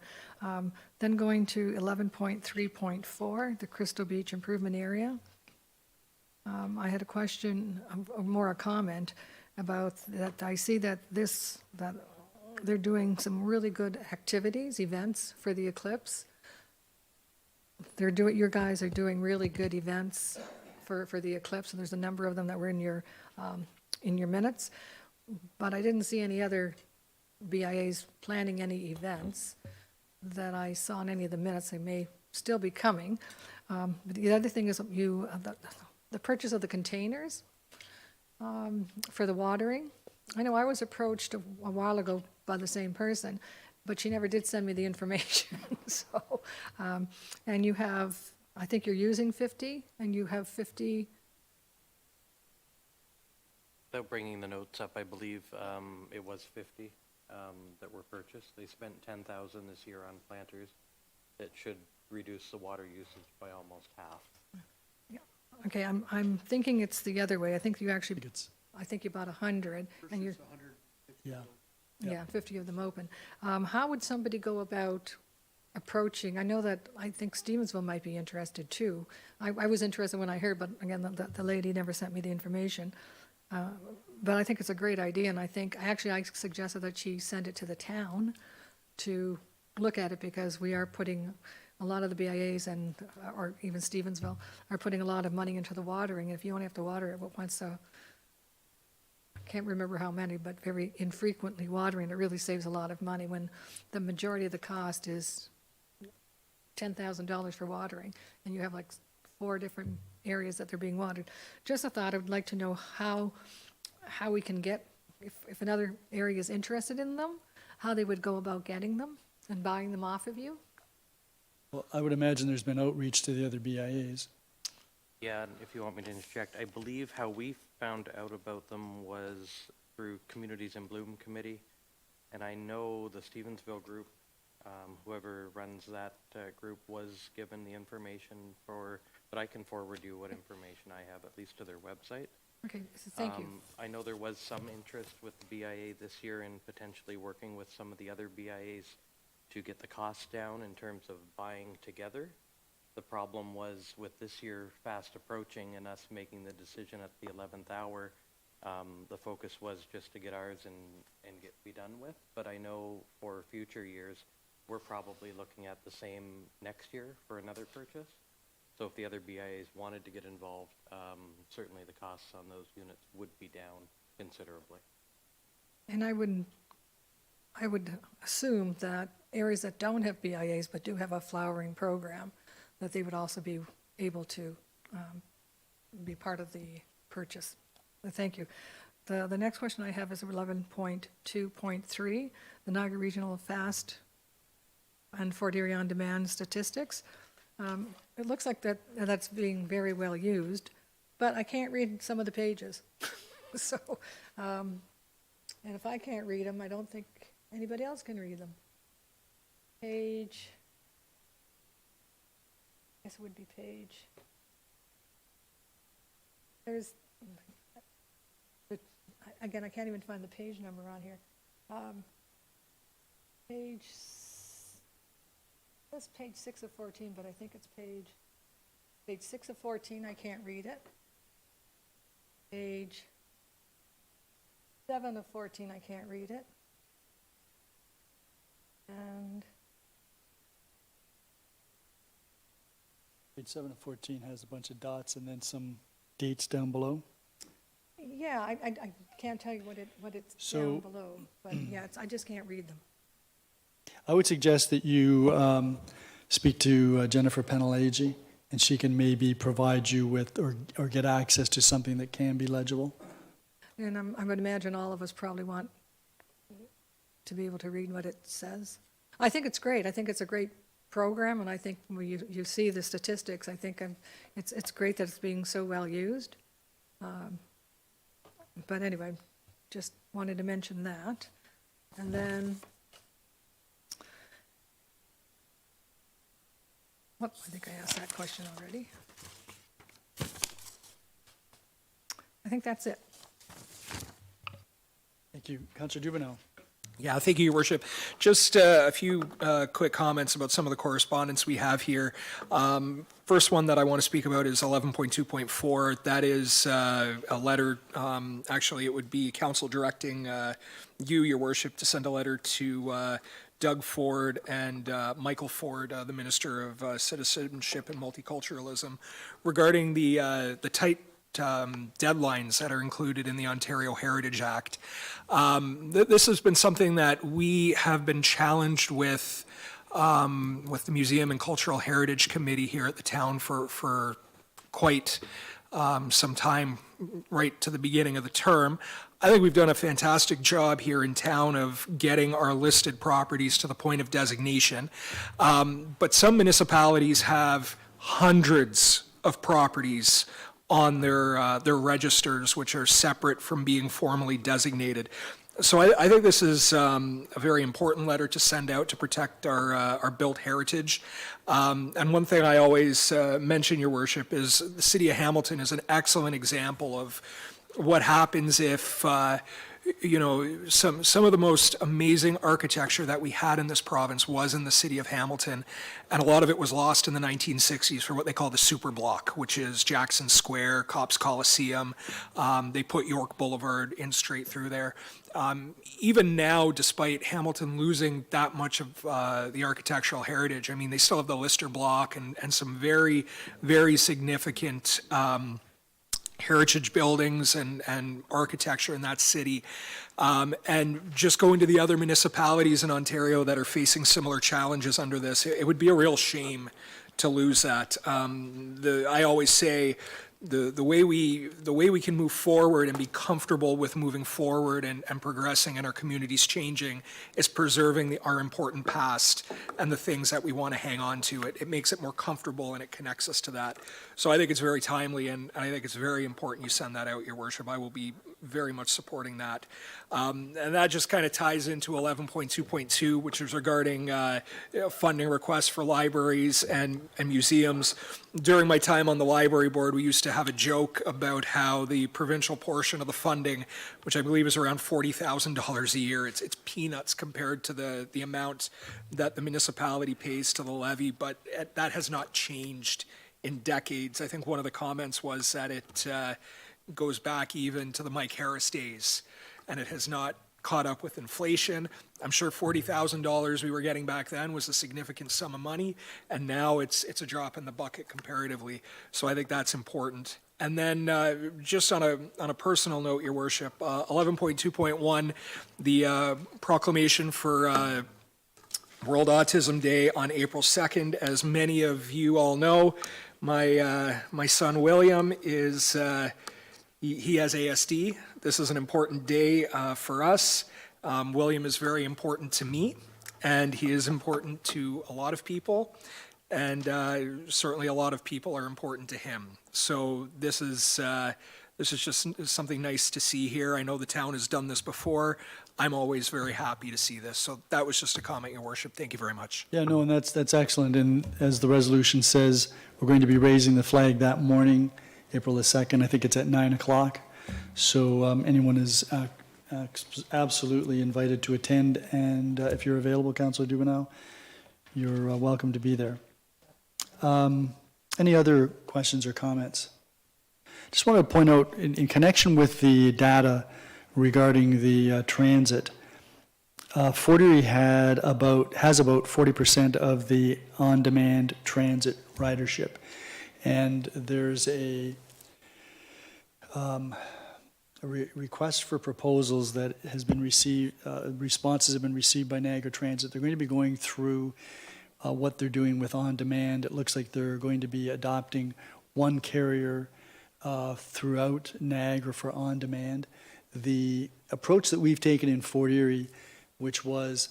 Then going to 11.3.4, the Crystal Beach Improvement Area. I had a question, or more a comment about that. I see that they're doing some really good activities, events for the eclipse. Your guys are doing really good events for the eclipse, and there's a number of them that were in your minutes, but I didn't see any other BIAs planning any events that I saw in any of the minutes. They may still be coming. But the other thing is the purchase of the containers for the watering. I know I was approached a while ago by the same person, but she never did send me the information. So, and you have, I think you're using 50, and you have 50. Without bringing the notes up, I believe it was 50 that were purchased. They spent $10,000 this year on planters. it should reduce the water usage by almost half. Okay, I'm thinking it's the other way. I think you actually, It's, I think you bought 100, and you're, yeah. yeah, 50 of them open. How would somebody go about approaching, I know that, I think Stevensville might be interested too. I was interested when I heard, but again, the lady never sent me the information. But I think it's a great idea, and I suggested that she send it to the town to look at it, because we are putting, a lot of the BIAs and, or even Stevensville, are putting a lot of money into the watering. If you only have to water it once, I can't remember how many, but very infrequently watering, it really saves a lot of money when the majority of the cost is $10,000 for watering, and you have like 4 different areas that they're being watered. Just a thought, I would like to know how we can get, if another area is interested in them, how they would go about getting them and buying them off of you. Well, I would imagine there's been outreach to the other BIAs. Yeah, and if you want me to interject, I believe how we found out about them was through Communities in Bloom Committee, and I know the Stevensville group, whoever runs that group, was given the information but I can forward you what information I have, at least to their website. Okay, so thank you. I know there was some interest with the BIA this year in potentially working with some of the other BIAs to get the costs down in terms of buying together. The problem was with this year fast approaching and us making the decision at the 11th hour, the focus was just to get ours and be done with. But I know for future years, we're probably looking at the same next year for another purchase. So if the other BIAs wanted to get involved, certainly the costs on those units would be down considerably. And I would assume that areas that don't have BIAs but do have a flowering program, that they would also be able to be part of the purchase. Thank you. The next question I have is 11.2.3, the Niagara Regional Fast and Fort Erie On Demand statistics. It looks like that's being very well used, but I can't read some of the pages. So, and if I can't read them, I don't think anybody else can read them. Page, I guess it would be page. Again, I can't even find the page number on here. That's page 6 of 14, but I think it's page 6 of 14, I can't read it. Page 7 of 14, I can't read it. And Page 7 of 14 has a bunch of dots and then some dates down below. yeah, I can't tell you what it's down below, but yeah, I just can't read them. I would suggest that you speak to Jennifer Penalagi, and she can maybe provide you with or get access to something that can be legible. And I would imagine all of us probably want to be able to read what it says. I think it's great. I think it's a great program, and I think when you see the statistics, I think it's great that it's being so well used. But anyway, just wanted to mention that. And then, I think I asked that question already. I think that's it. Thank you. Councillor Dubanow. Yeah, thank you, Your Worship. Just a few quick comments about some of the correspondence we have here. First one that I want to speak about is 11.2.4. That is a letter, actually it would be council directing you, Your Worship, to send a letter to Doug Ford and Michael Ford, the Minister of Citizenship and Multiculturalism, regarding the tight deadlines that are included in the Ontario Heritage Act. This has been something that we have been challenged with the Museum and Cultural Heritage Committee here at the town for quite some time, right to the beginning of the term. I think we've done a fantastic job here in town of getting our listed properties to the point of designation. But some municipalities have hundreds of properties on their registers, which are separate from being formally designated. So I think this is a very important letter to send out to protect our built heritage. And one thing I always mention, Your Worship, is the City of Hamilton is an excellent example of what happens if some of the most amazing architecture that we had in this province was in the city of Hamilton, and a lot of it was lost in the 1960s for what they call the super block, which is Jackson Square, Cops Coliseum. They put York Boulevard in straight through there. Even now, despite Hamilton losing that much of the architectural heritage, I mean, they still have the Lister block and some very, very significant heritage buildings and architecture in that city. And just going to the other municipalities in Ontario that are facing similar challenges under this, it would be a real shame to lose that. I always say the way we can move forward and be comfortable with moving forward and progressing and our communities changing is preserving our important past and the things that we want to hang on to. It makes it more comfortable and it connects us to that. So I think it's very timely, and I think it's very important you send that out, Your Worship. I will be very much supporting that. And that just kind of ties into 11.2.2, which is regarding funding requests for libraries and museums. During my time on the library board, we used to have a joke about how the provincial portion of the funding, which I believe is around $40,000 a year, it's peanuts compared to the amount that the municipality pays to the levy, but that has not changed in decades. I think one of the comments was that it goes back even to the Mike Harris days, and it has not caught up with inflation. I'm sure $40,000 we were getting back then was a significant sum of money, and now it's a drop in the bucket comparatively. So I think that's important. And then just on a personal note, Your Worship, 11.2.1, the proclamation for World Autism Day on April 2nd. As many of you all know, my son William is he has ASD. This is an important day for us. William is very important to me, and he is important to a lot of people, and certainly a lot of people are important to him. So this is just something nice to see here. I know the town has done this before. I'm always very happy to see this. So that was just a comment, Your Worship. Thank you very much. Yeah, no, and that's excellent. And as the resolution says, we're going to be raising the flag that morning, April the 2nd. I think it's at 9 o'clock. So anyone is absolutely invited to attend. And if you're available, Councillor Dubanow, you're welcome to be there. Any other questions or comments? Just want to point out, in connection with the data regarding the transit, Fort Erie has about 40% of the on-demand transit ridership, and there's a request for proposals that has been received. Responses have been received by Niagara Transit. They're going to be going through what they're doing with on-demand. It looks like they're going to be adopting one carrier throughout Niagara for on-demand. The approach that we've taken in Fort Erie, which was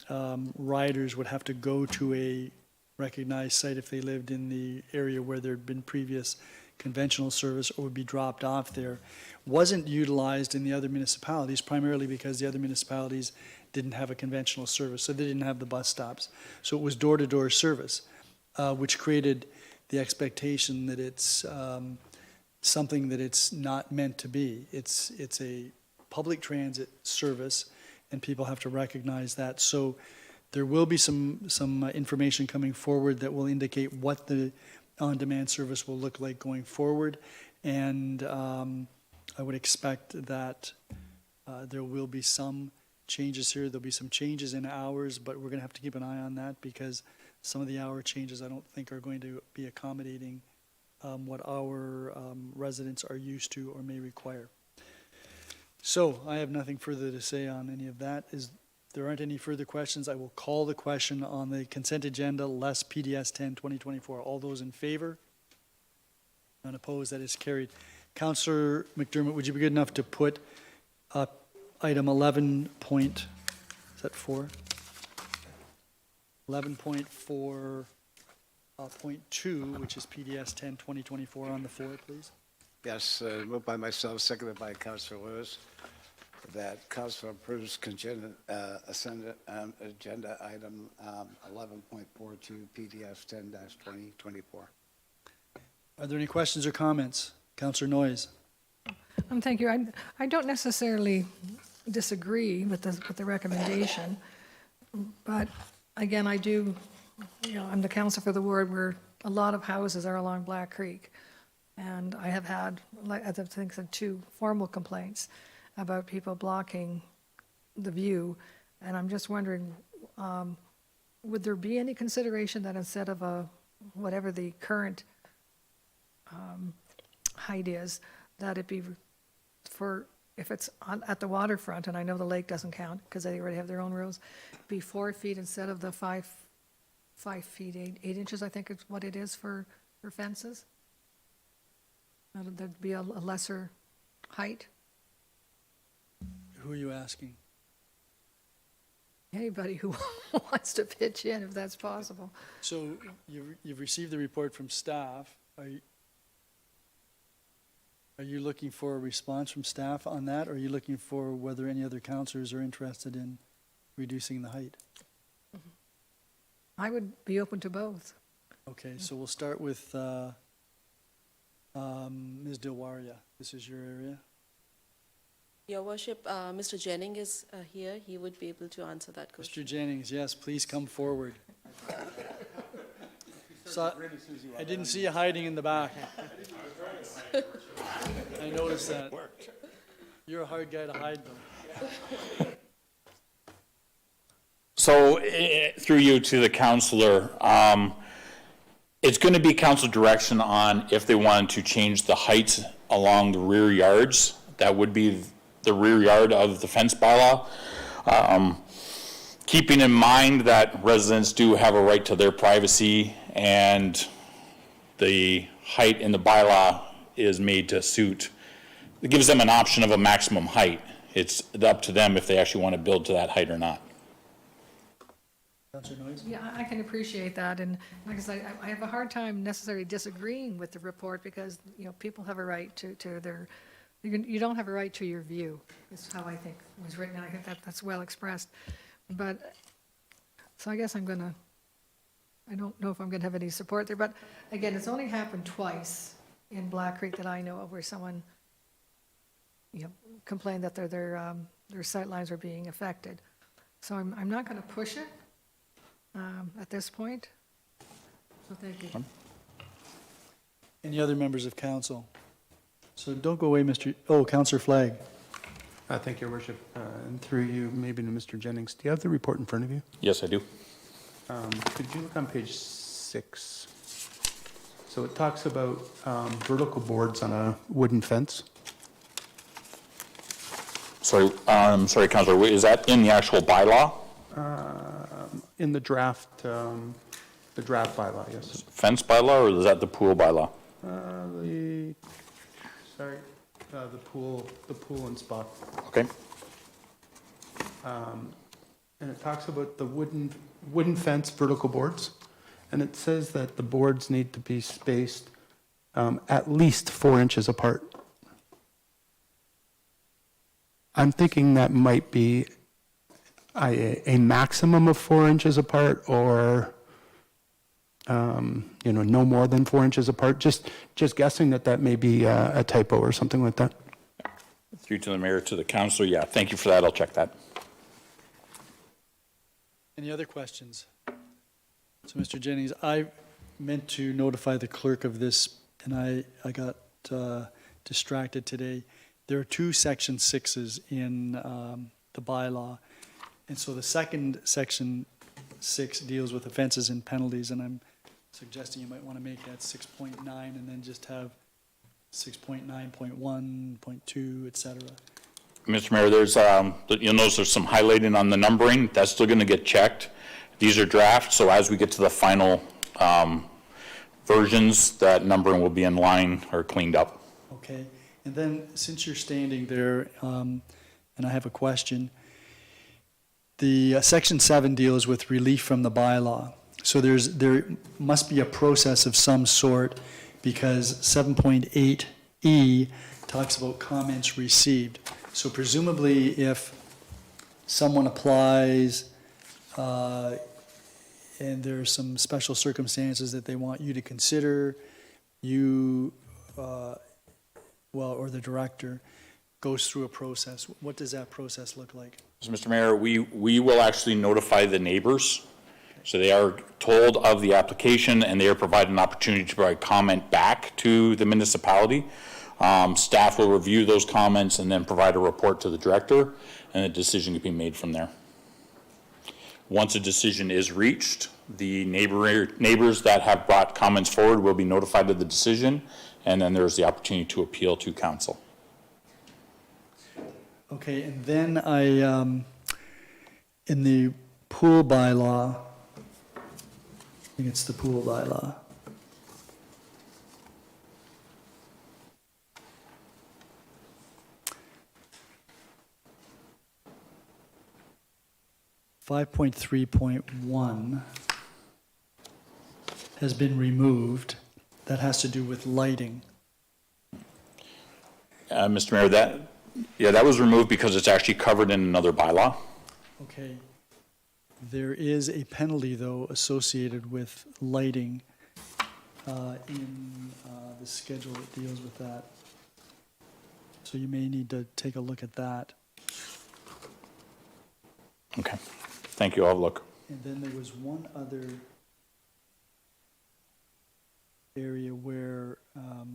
riders would have to go to a recognized site if they lived in the area where there had been previous conventional service or would be dropped off there, wasn't utilized in the other municipalities, primarily because the other municipalities didn't have a conventional service, so they didn't have the bus stops. So it was door-to-door service, which created the expectation that it's something that it's not meant to be. It's a public transit service, and people have to recognize that. So there will be some information coming forward that will indicate what the on-demand service will look like going forward, and I would expect that there will be some changes here. There'll be some changes in hours, but we're going to have to keep an eye on that because some of the hour changes I don't think are going to be accommodating what our residents are used to or may require. So I have nothing further to say on any of that. If there aren't any further questions, I will call the question on the consent agenda, less PDS 10, 2024. All those in favor? None opposed, that is carried. Councillor McDermott, would you be good enough to put item 11 point, is that 4? 11.4. Point 2, which is PDS 10, 2024 on the floor, please. Yes, moved by myself, seconded by Councillor Lewis. that council approves agenda item 11.42 PDF 10-2024. Are there any questions or comments? Councillor Noyes. Thank you. I don't necessarily disagree with the recommendation, but again, I do, I'm the council for the ward where a lot of houses are along Black Creek. And I have had, I think, 2 formal complaints about people blocking the view. And I'm just wondering, would there be any consideration that instead of whatever the current height is, that it be for, if it's at the waterfront, and I know the lake doesn't count because they already have their own rules, be 4 feet instead of the 5 feet, 8 inches, I think is what it is for fences? There'd be a lesser height? Who are you asking? Anybody who wants to pitch in, if that's possible. So you've received the report from staff. Are you looking for a response from staff on that, or are you looking for whether any other councillors are interested in reducing the height? I would be open to both. Okay, so we'll start with Ms. Dilwaria. This is your area. Your Worship, Mr. Jennings is here. He would be able to answer that question. Mr. Jennings, yes, please come forward. I didn't see you hiding in the back. I noticed that. You're a hard guy to hide, though. So, through you to the councillor, it's going to be council direction on if they wanted to change the height along the rear yards. That would be the rear yard of the fence bylaw. Keeping in mind that residents do have a right to their privacy, and the height in the bylaw is made to suit, it gives them an option of a maximum height. It's up to them if they actually want to build to that height or not. Councillor Noyes? Yeah, I can appreciate that, and like I said, I have a hard time necessarily disagreeing with the report because, people have a right to their, you don't have a right to your view, is how I think it was written, and I think that's well expressed. But, so I guess I don't know if I'm gonna have any support there, but again, it's only happened twice in Black Creek that I know of where someone, complained that their sight lines are being affected. So I'm not gonna push it at this point. So thank you. Any other members of council? So don't go away, Councillor Flagg. Thank you, Your Worship. And through you, maybe to Mr. Jennings, do you have the report in front of you? Yes, I do. Could you look on page 6? So it talks about vertical boards on a wooden fence. Sorry, Councillor, is that in the actual bylaw? In the draft bylaw, yes. Fence bylaw, or is that the pool bylaw? The pool and spa. Okay. And it talks about the wooden fence vertical boards, and it says that the boards need to be spaced at least 4 inches apart. I'm thinking that might be a maximum of 4 inches apart, or no more than 4 inches apart. Just guessing that may be a typo or something like that. Through to the mayor, to the councillor, yeah, thank you for that, I'll check that. Any other questions? So, Mr. Jennings, I meant to notify the clerk of this, and I got distracted today. There are 2 section 6s in the bylaw, and so the second section 6 deals with offenses and penalties, and I'm suggesting you might want to make that 6.9 and then just have 6.9.1, 0.2, et cetera. Mr. Mayor, there's, you'll notice there's some highlighting on the numbering. That's still going to get checked. These are drafts, so as we get to the final versions, that numbering will be in line or cleaned up. Okay, and then since you're standing there, and I have a question, the section 7 deals with relief from the bylaw. So there must be a process of some sort, because 7.8E talks about comments received. So presumably, if someone applies, and there are some special circumstances that they want you to consider, you, or the director goes through a process. What does that process look like? So, Mr. Mayor, we will actually notify the neighbors. So they are told of the application, and they are provided an opportunity to provide comment back to the municipality. Staff will review those comments and then provide a report to the director, and a decision can be made from there. Once a decision is reached, the neighbors that have brought comments forward will be notified of the decision, and then there's the opportunity to appeal to council. Okay, and then in the pool bylaw, I think it's the pool bylaw. .3.1 has been removed. That has to do with lighting. Mr. Mayor, that was removed because it's actually covered in another bylaw. Okay. There is a penalty, though, associated with lighting in the schedule that deals with that. So you may need to take a look at that. Okay. Thank you. I'll look. And then there was one other area where let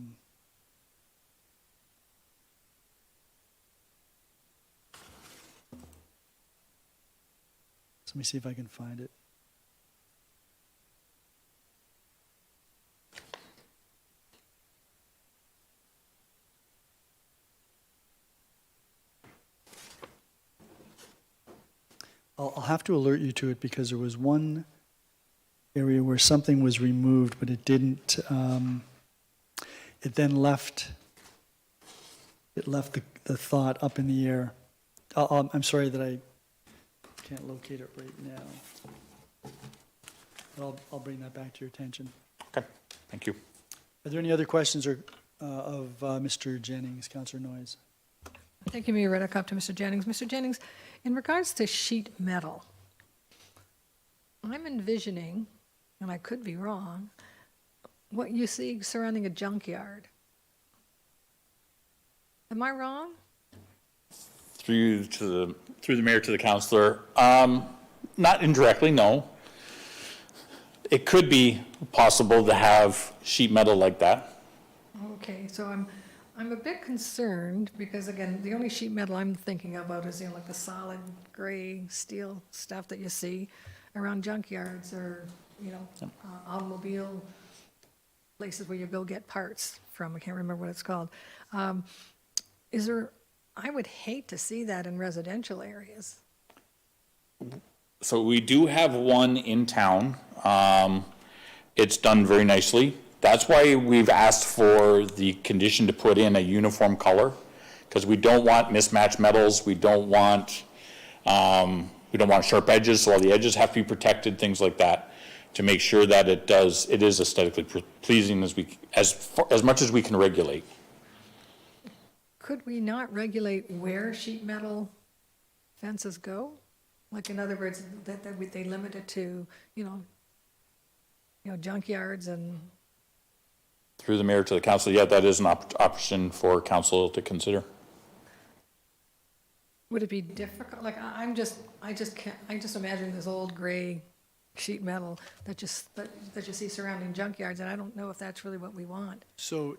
me see if I can find it. I'll have to alert you to it because there was one area where something was removed, but it didn't, it then left, the thought up in the air. I'm sorry that I can't locate it right now. But I'll bring that back to your attention. Okay. Thank you. Are there any other questions of Mr. Jennings, Councillor Noyes? Thank you, Mayor Redekop, to Mr. Jennings. Mr. Jennings, in regards to sheet metal, I'm envisioning, and I could be wrong, what you see surrounding a junkyard. Am I wrong? Through the mayor to the councillor, not indirectly, no. It could be possible to have sheet metal like that. Okay, so I'm a bit concerned because, again, the only sheet metal I'm thinking about is, like the solid gray steel stuff that you see around junkyards or, automobile places where you go get parts from. I can't remember what it's called. I would hate to see that in residential areas. So we do have one in town. It's done very nicely. That's why we've asked for the condition to put in a uniform color, because we don't want mismatched metals. We don't want sharp edges, so all the edges have to be protected, things like that, to make sure that it is aesthetically pleasing as much as we can regulate. Could we not regulate where sheet metal fences go? Like, in other words, that they limit it to, junkyards and... Through the mayor to the council, yeah, that is an option for council to consider. Would it be difficult? Like, I just imagine this old gray sheet metal that you see surrounding junkyards, and I don't know if that's really what we want. So,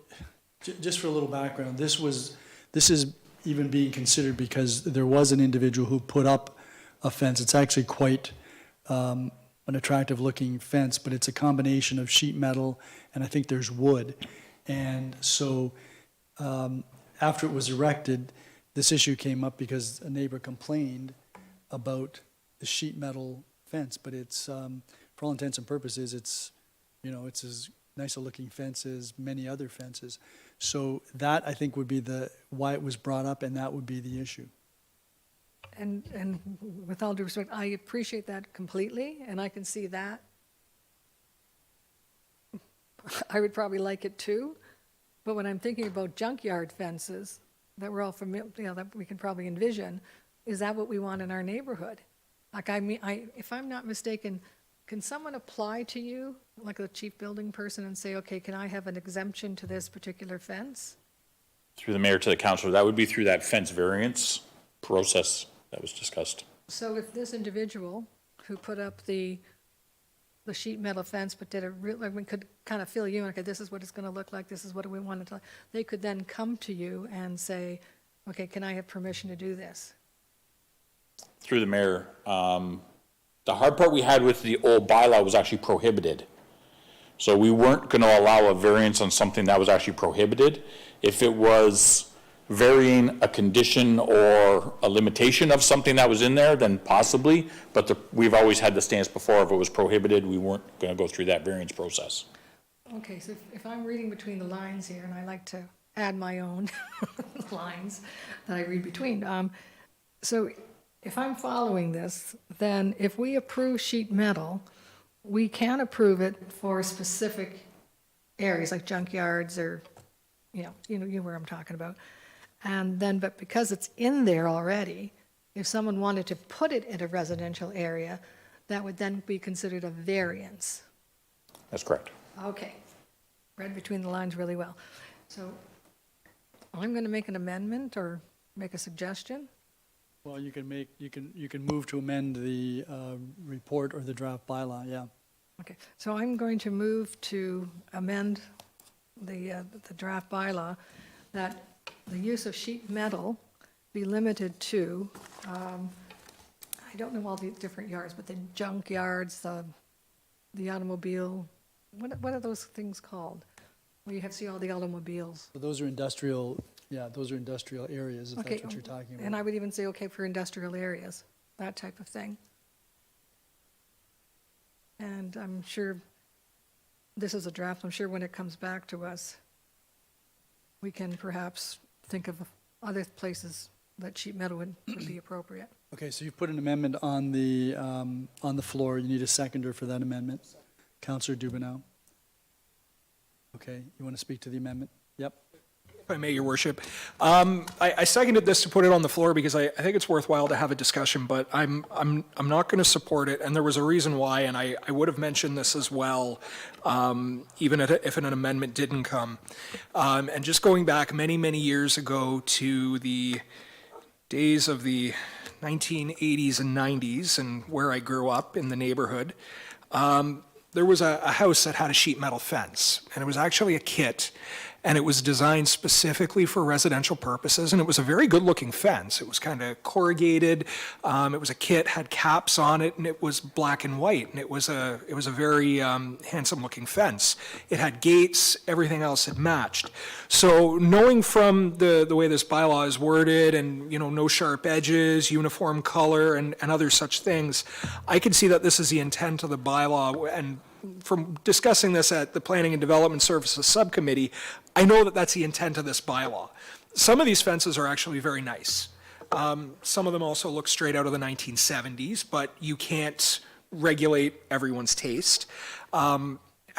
just for a little background, this is even being considered because there was an individual who put up a fence. It's actually quite an attractive looking fence, but it's a combination of sheet metal and I think there's wood. And so after it was erected, this issue came up because a neighbor complained about the sheet metal fence, but it's, for all intents and purposes, it's as nice a looking fence as many other fences. So that, I think, would be why it was brought up, and that would be the issue. And with all due respect, I appreciate that completely, and I can see that. I would probably like it too, but when I'm thinking about junkyard fences, that we're all familiar, you know, that we can probably envision, is that what we want in our neighborhood? Like, I mean, if I'm not mistaken, can someone apply to you, like a chief building person, and say, okay, can I have an exemption to this particular fence? Through the mayor to the councilor, that would be through that fence variance process that was discussed. So if this individual who put up the sheet metal fence, but did a real, like, we could kind of fill you in, okay, this is what it's gonna look like, this is what we want it to, they could then come to you and say, okay, can I have permission to do this? Through the mayor, the hard part we had with the old bylaw was actually prohibited. So we weren't going to allow a variance on something that was actually prohibited. If it was varying a condition or a limitation of something that was in there, then possibly, but we've always had the stance before, if it was prohibited, we weren't going to go through that variance process. Okay, so if I'm reading between the lines here, and I like to add my own lines that I read between, so if I'm following this, then if we approve sheet metal, we can approve it for specific areas like junkyards or, you know where I'm talking about. And then, but because it's in there already, if someone wanted to put it in a residential area, that would then be considered a variance. That's correct. Okay, read between the lines really well. So I'm going to make an amendment or make a suggestion. Well, you can move to amend the report or the draft bylaw, yeah. Okay, so I'm going to move to amend the draft bylaw that the use of sheet metal be limited to, I don't know all the different yards, but the junk yards, the automobile, what are those things called? Where you have to see all the automobiles. So those are industrial, yeah, those are industrial areas, if Okay, that's what you're talking about. and I would even say, okay, for industrial areas, that type of thing. And I'm sure, this is a draft, I'm sure when it comes back to us, we can perhaps think of other places that sheet metal would be appropriate. Okay, so you've put an amendment on the floor. You need a seconder for that amendment. Councillor Dubanow. Okay, you want to speak to the amendment? Yep. If I may, Your Worship. I seconded this to put it on the floor because I think it's worthwhile to have a discussion, but I'm not going to support it, and there was a reason why, and I would have mentioned this as well, even if an amendment didn't come. And just going back many, many years ago to the days of the 1980s and 90s and where I grew up in the neighborhood, there was a house that had a sheet metal fence, and it was actually a kit, and it was designed specifically for residential purposes, and it was a very good-looking fence. It was kind of corrugated. It was a kit, had caps on it, and it was black and white, and it was a very handsome-looking fence. It had gates. Everything else had matched. So knowing from the way this bylaw is worded, and no sharp edges, uniform color, and other such things, I could see that this is the intent of the bylaw, and from discussing this at the Planning and Development Services Subcommittee, I know that that's the intent of this bylaw. Some of these fences are actually very nice. Some of them also look straight out of the 1970s, but you can't regulate everyone's taste.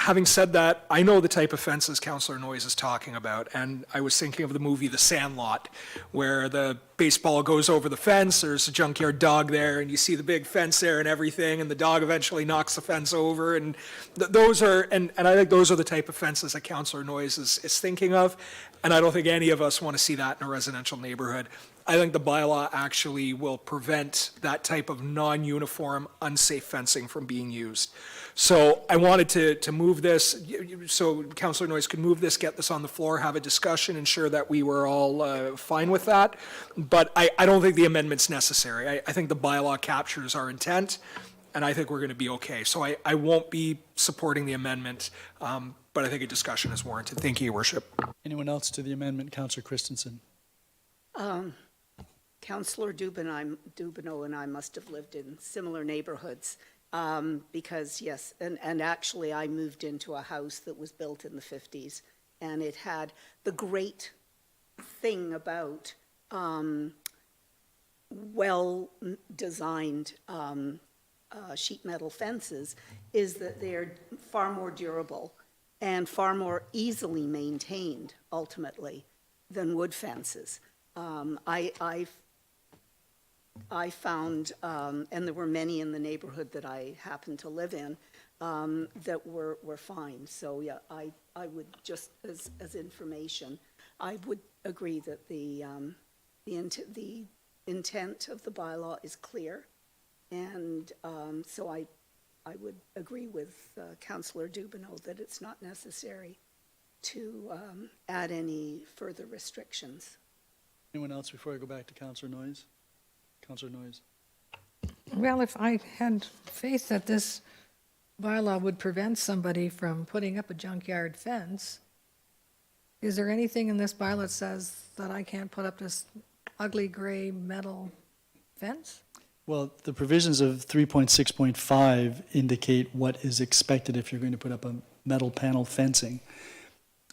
Having said that, I know the type of fences Councillor Noyes is talking about, and I was thinking of the movie The Sandlot, where the baseball goes over the fence, there's a junkyard dog there, and you see the big fence there and everything, and the dog eventually knocks the fence over, and those are, and I think those are the type of fences that Councillor Noyes is thinking of, and I don't think any of us want to see that in a residential neighborhood. I think the bylaw actually will prevent that type of non-uniform, unsafe fencing from being used. So I wanted to move this, so Councillor Noyes could move this, get this on the floor, have a discussion, ensure that we were all fine with that. But I don't think the amendment's necessary. I think the bylaw captures our intent, and I think we're going to be okay. So I won't be supporting the amendment, but I think a discussion is warranted. Thank you, Your Worship. Anyone else to the amendment? Councillor Christensen. Councillor Dubanow and I must have lived in similar neighborhoods because, yes, and actually I moved into a house that was built in the 50s, and it had the great thing about well-designed sheet metal fences is that they're far more durable and far more easily maintained, ultimately, than wood fences. I found, and there were many in the neighborhood that I happened to live in, that were fine. So, yeah, I would, just as information, I would agree that the intent of the bylaw is clear. And so I would agree with Councillor Dubanow that it's not necessary to add any further restrictions. Anyone else before I go back to Councillor Noyes? Councillor Noyes. Well, if I had faith that this bylaw would prevent somebody from putting up a junkyard fence, is there anything in this bylaw that says that I can't put up this ugly gray metal fence? Well, the provisions of 3.6.5 indicate what is expected if you're going to put up a metal panel fencing.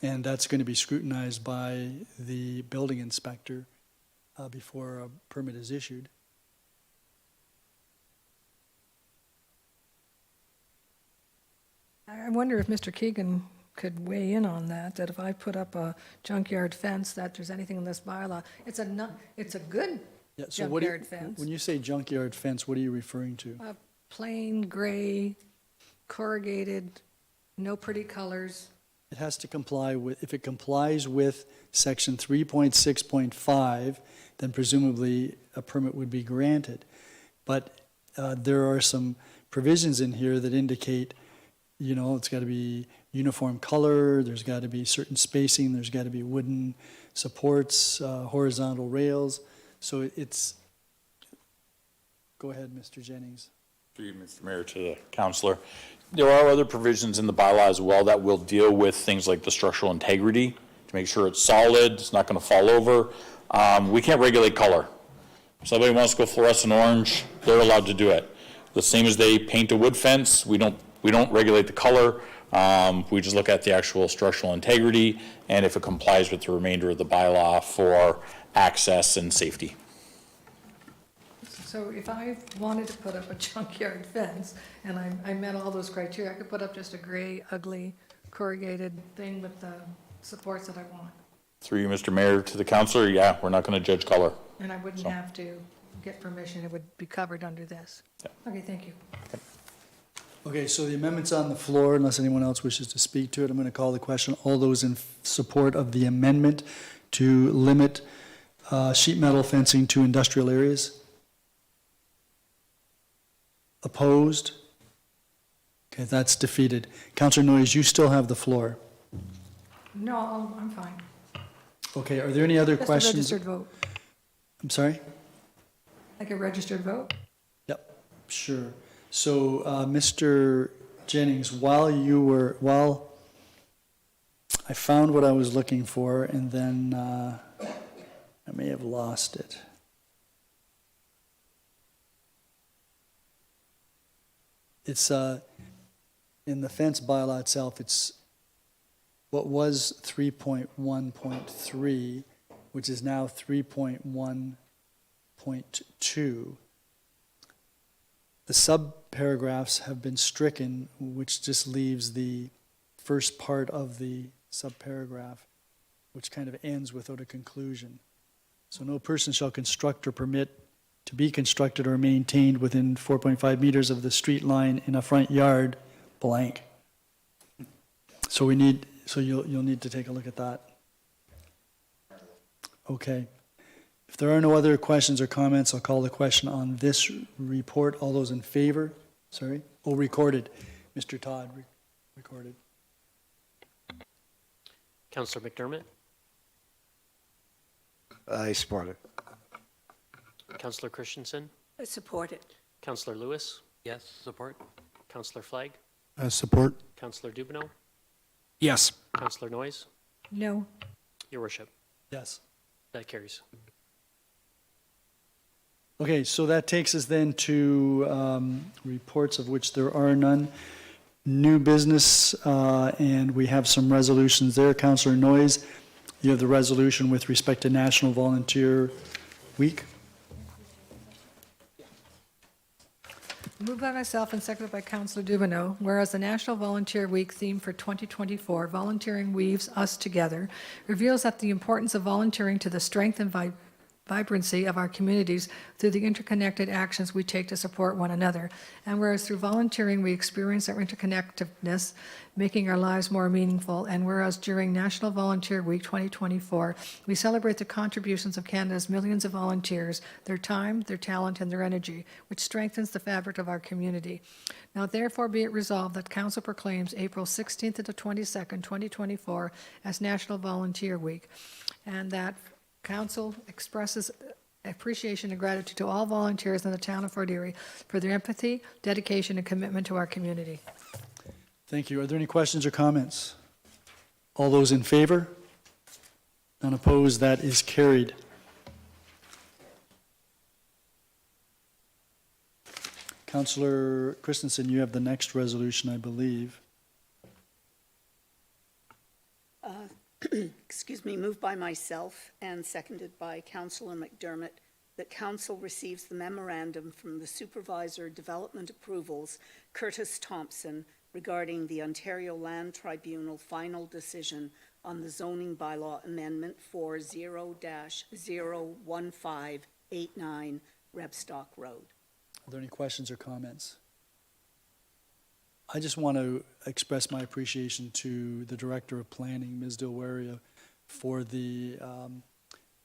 And that's going to be scrutinized by the building inspector before a permit is issued. I wonder if Mr. Keegan could weigh in on that, that if I put up a junkyard fence, that there's anything in this bylaw. It's a good Yeah, so what do junkyard fence. when you say junkyard fence, what are you referring to? A plain gray, corrugated, no pretty colors. It has to comply with, if it complies with section 3.6.5, then presumably a permit would be granted. But there are some provisions in here that indicate, you know, it's got to be uniform color, there's got to be certain spacing, there's got to be wooden supports, horizontal rails. So it's, go ahead, Mr. Jennings. Through you, Mr. Mayor, to the councillor. There are other provisions in the bylaw as well that will deal with things like the structural integrity, to make sure it's solid, it's not going to fall over. We can't regulate color. If somebody wants to go fluorescent orange, they're allowed to do it. The same as they paint a wood fence, we don't regulate the color. We just look at the actual structural integrity and if it complies with the remainder of the bylaw for access and safety. So if I wanted to put up a junkyard fence and I met all those criteria, I could put up just a gray, ugly, corrugated thing with the supports that I want. Through you, Mr. Mayor, to the councillor, yeah, we're not going to judge color. And I wouldn't have to get permission, it would be covered under this. Yeah. Okay, thank you. Okay, so the amendment's on the floor, unless anyone else wishes to speak to it. I'm going to call the question. All those in support of the amendment to limit sheet metal fencing to industrial areas? Opposed? Okay, that's defeated. Councillor Noyes, you still have the floor. No, I'm fine. Okay, are there any other Just a questions? registered vote, I'm sorry? like a registered vote? Yep, sure. So, Mr. Jennings, while I found what I was looking for, and then I may have lost it. It's in the fence bylaw itself, it's what was 3.1.3, which is now 3.1.2. The subparagraphs have been stricken, which just leaves the first part of the subparagraph, which kind of ends without a conclusion. So no person shall construct or permit to be constructed or maintained within 4.5 meters of the street line in a front yard, blank. So you'll need to take a look at that. Okay. If there are no other questions or comments, I'll call the question on this report. All those in favor? Sorry? Oh, recorded. Mr. Todd, recorded. Councillor McDermott, I support it. Councillor Christensen, I support it. Councillor Lewis, Yes, support? Councillor Flagg, Support. Councillor Dubanow, Yes. Councillor Noyes, No. Your Worship. Yes. That carries. Okay, so that takes us then to reports of which there are none. New business, and we have some resolutions there. Councillor Noyes, you have the resolution with respect to National Volunteer Week. Moved by myself and seconded by Councillor Dubanow, whereas the National Volunteer Week theme for 2024, Volunteering Weaves Us Together, reveals that the importance of volunteering to the strength and vibrancy of our communities through the interconnected actions we take to support one another. And whereas through volunteering we experience our interconnectedness, making our lives more meaningful, and whereas during National Volunteer Week 2024, we celebrate the contributions of Canada's millions of volunteers, their time, their talent, and their energy, which strengthens the fabric of our community. Now therefore be it resolved that Council proclaims April 16th to the 22nd, 2024 as National Volunteer Week, and that Council expresses appreciation and gratitude to all volunteers in the town of Fort Erie for their empathy, dedication, and commitment to our community. Thank you. Are there any questions or comments? All those in favor? None opposed? That is carried. Councillor Christensen, you have the next resolution, I believe. Excuse me, moved by myself and seconded by Councillor McDermott, that Council receives the memorandum from the Supervisor Development Approvals, Curtis Thompson, regarding the Ontario Land Tribunal final decision on the zoning bylaw amendment for 0-01589 Rebstock Road. Are there any questions or comments? I just want to express my appreciation to the Director of Planning, Ms. Dilwaria, for the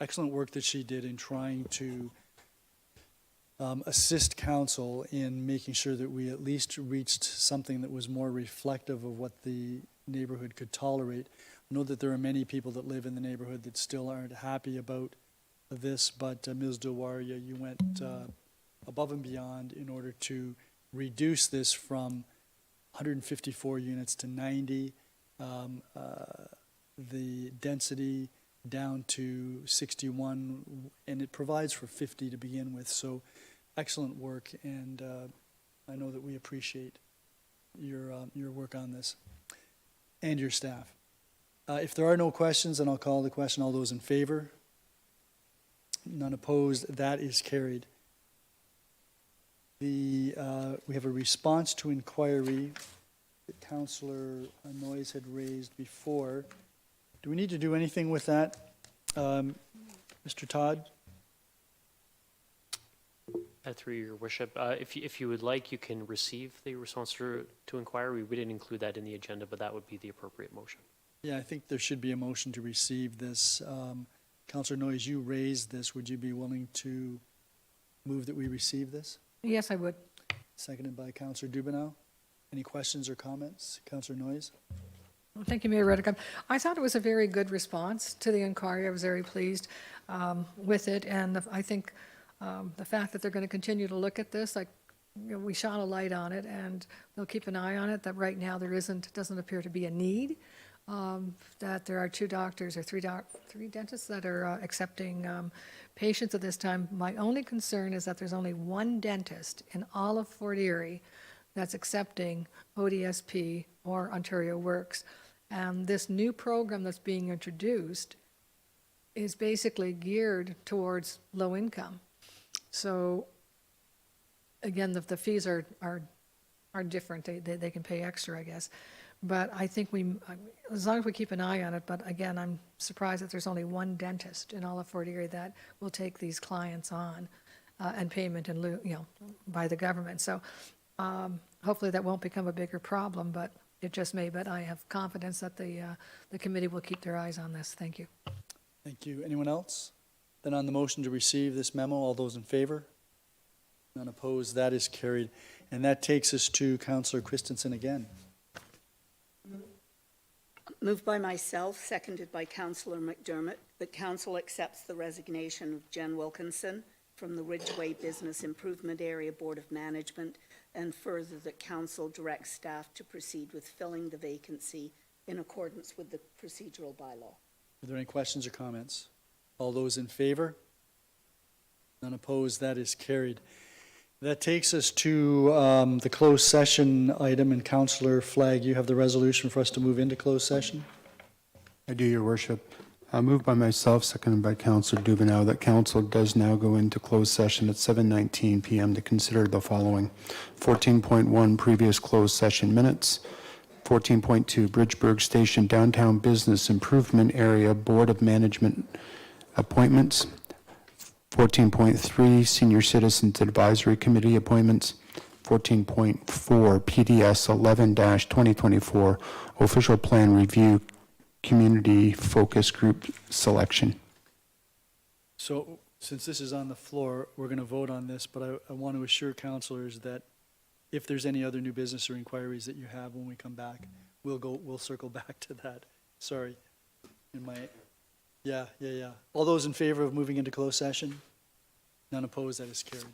excellent work that she did in trying to assist council in making sure that we at least reached something that was more reflective of what the neighborhood could tolerate. I know that there are many people that live in the neighborhood that still aren't happy about this, but Ms. Dilwaria, you went above and beyond in order to reduce this from 154 units to 90, the density down to 61, and it provides for 50 to begin with. So excellent work, and I know that we appreciate your work on this and your staff. If there are no questions, then I'll call the question. All those in favor? None opposed? That is carried. We have a response to inquiry that Councillor Noyes had raised before. Do we need to do anything with that? Mr. Todd? Through your worship, if you would like, you can receive the response to inquiry. We didn't include that in the agenda, but that would be the appropriate motion. Yeah, I think there should be a motion to receive this. Councillor Noyes, you raised this. Would you be willing to move that we receive this? Yes, I would. Seconded by Councillor Dubanow. Any questions or comments? Councillor Noyes? Well, thank you, Mayor Redekop. I thought it was a very good response to the inquiry. I was very pleased with it, and I think the fact that they're going to continue to look at this, like, you know, we shone a light on it, and they'll keep an eye on it. That right now there doesn't appear to be a need. That there are 2 doctors or 3 dentists that are accepting patients at this time. My only concern is that there's only 1 dentist in all of Fort Erie that's accepting ODSP or Ontario Works. And this new program that's being introduced is basically geared towards low income. So again, the fees are different. They can pay extra, I guess. But I think as long as we keep an eye on it, but again, I'm surprised that there's only 1 dentist in all of Fort Erie that will take these clients on and payment in lieu, by the government. So hopefully that won't become a bigger problem, but it just may. But I have confidence that the committee will keep their eyes on this. Thank you. Thank you. Anyone else? Then on the motion to receive this memo, all those in favor? None opposed? That is carried. And that takes us to Councillor Christensen again. Moved by myself, seconded by Councillor McDermott, that Council accepts the resignation of Jen Wilkinson from the Ridgeway Business Improvement Area Board of Management, and further that Council directs staff to proceed with filling the vacancy in accordance with the procedural bylaw. Are there any questions or comments? All those in favor? None opposed? That is carried. That takes us to the closed session item, and Councillor Flagg, you have the resolution for us to move into closed session? I do, Your Worship. Moved by myself, seconded by Councillor Dubanow, that Council does now go into closed session at 7:19 p.m. to consider the following: 14.1 previous closed session minutes, 14.2 Bridgeburg Station Downtown Business Improvement Area Board of Management appointments, 14.3, Senior Citizens Advisory Committee appointments. 14.4, PDS 11-2024, Official Plan Review Community Focus Group Selection. So, since this is on the floor, we're going to vote on this, but I want to assure councillors that if there's any other new business or inquiries that you have when we come back, we'll circle back to that. Sorry. Yeah. All those in favor of moving into closed session? None opposed, that is carried.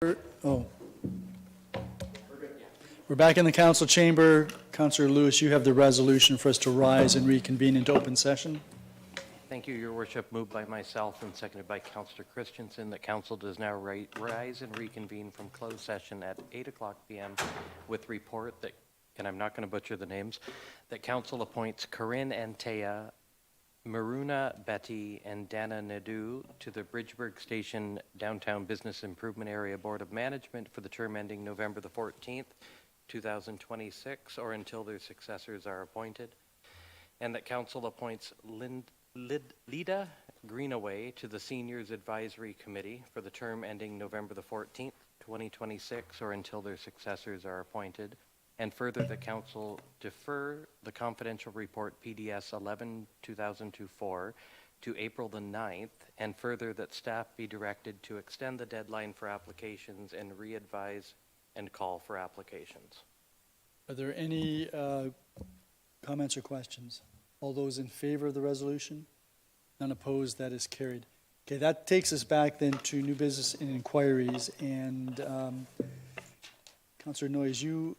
Oh. We're back in the council chamber. Councillor Lewis, you have the resolution for us to rise and reconvene into open session. Thank you, Your Worship. Moved by myself and seconded by Councillor Christensen that council does now rise and reconvene from closed session at 8:00 p.m. with report that, and I'm not going to butcher the names, that council appoints Corinne Antea, Maruna Betty, and Dana Nadeau to the Bridgeburg Station Downtown Business Improvement Area Board of Management for the term ending November the 14th, 2026, or until their successors are appointed, and that council appoints Lida Greenaway to the Seniors Advisory Committee for the term ending November the 14th, 2026, or until their successors are appointed, and further the council defer the confidential report PDS 11-2024 to April the 9th, and further that staff be directed to extend the deadline for applications and re-advise and call for applications. Are there any comments or questions? All those in favor of the resolution? None opposed, that is carried. Okay, that takes us back then to new business and inquiries, and Councillor Noyes, you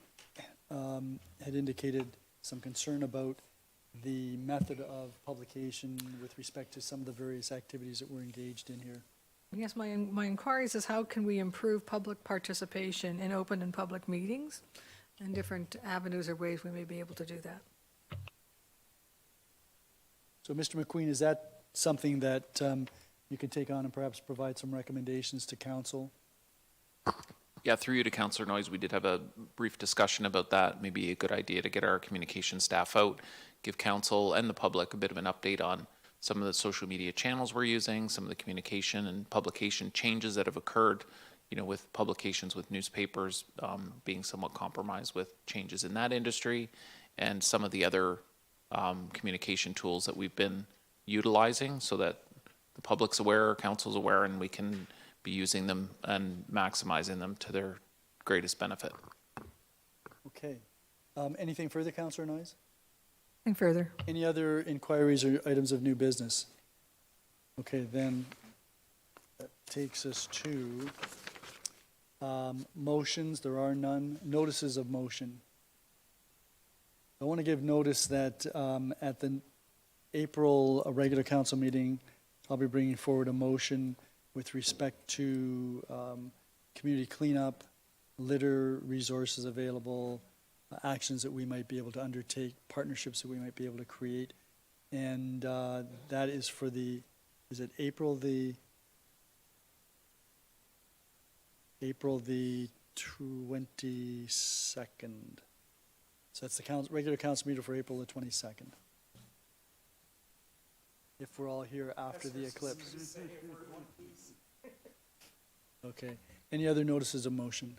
had indicated some concern about the method of publication with respect to some of the various activities that we're engaged in here. Yes, my inquiries is how can we improve public participation in open and public meetings, and different avenues or ways we may be able to do that. So, Mr. McQueen, is that something that you can take on and perhaps provide some recommendations to council? Yeah, through you to Councillor Noyes, we did have a brief discussion about that. Maybe a good idea to get our communication staff out, give council and the public a bit of an update on some of the social media channels we're using, some of the communication and publication changes that have occurred, you know, with publications with newspapers being somewhat compromised with changes in that industry, and some of the other communication tools that we've been utilizing so that the public's aware, council's aware, and we can be using them and maximizing them to their greatest benefit. Okay. Anything further, Councillor Noyes? Nothing further. Any other inquiries or items of new business? Okay, then that takes us to motions. There are none. Notices of motion. I want to give notice that at the April regular council meeting, I'll be bringing forward a motion with respect to community cleanup, litter resources available, actions that we might be able to undertake, partnerships that we might be able to create. And that is for the, is it April the 22nd? So that's the regular council meeting for April the 22nd. If we're all here after the eclipse. Okay. Any other notices of motion?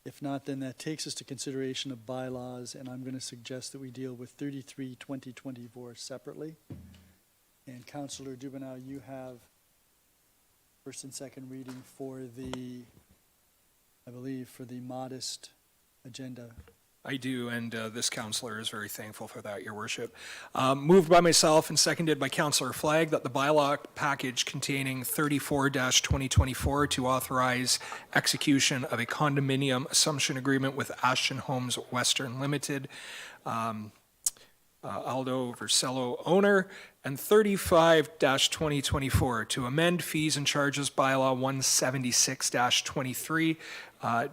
If not, then that takes us to consideration of bylaws, and I'm going to suggest that we deal with 33-2024 separately. And Councillor Dubanow, you have first and second reading for the, I believe, for the modest agenda. I do, and this councillor is very thankful for that, Your Worship. Moved by myself and seconded by Councillor Flagg that the bylaw package containing 34-2024 to authorize execution of a condominium assumption agreement with Ashton Homes Western Limited, Aldo Versello owner, and 35-2024 to amend fees and charges bylaw 176-23,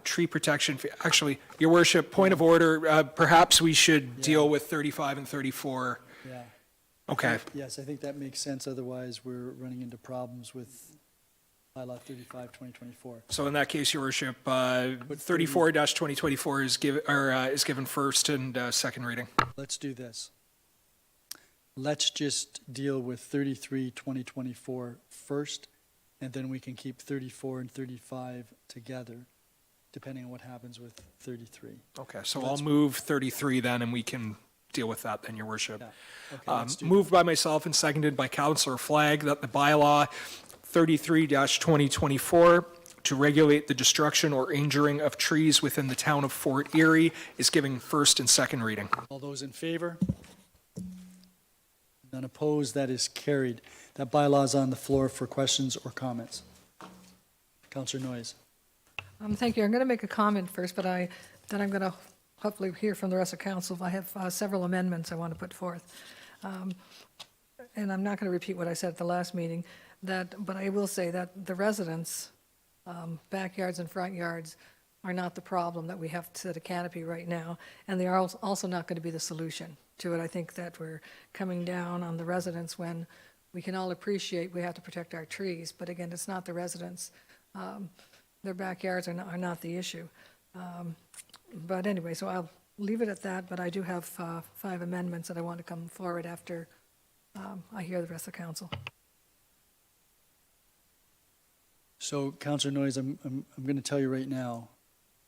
tree protection. Actually, Your Worship, point of order, perhaps we should deal with 35 and 34. Yeah. Okay. Yes, I think that makes sense. Otherwise, we're running into problems with bylaw 35-2024. So in that case, Your Worship, 34-2024 is given first and second reading. Let's do this. Let's just deal with 33-2024 first, and then we can keep 34 and 35 together, depending on what happens with 33. Okay, so I'll move 33 then, and we can deal with that then, Your Worship. Yeah. Okay, let's do Moved by myself and seconded by Councillor Flagg that the bylaw 33-2024 to regulate the destruction or injuring of trees within the town of Fort Erie is given first and second reading. All those in favor? None opposed, that is carried. That bylaw is on the floor for questions or comments. Councillor Noyes. Thank you. I'm going to make a comment first, but then I'm going to hopefully hear from the rest of council. I have several amendments I want to put forth. And I'm not going to repeat what I said at the last meeting, but I will say that the residents' backyards and front yards are not the problem that we have to set a canopy right now, and they are also not going to be the solution to it. I think that we're coming down on the residents when we can all appreciate we have to protect our trees, but again, it's not the residents. Their backyards are not the issue. But anyway, so I'll leave it at that, but I do have 5 amendments that I want to come forward after I hear the rest of the council. So, Councillor Noyes, I'm going to tell you right now,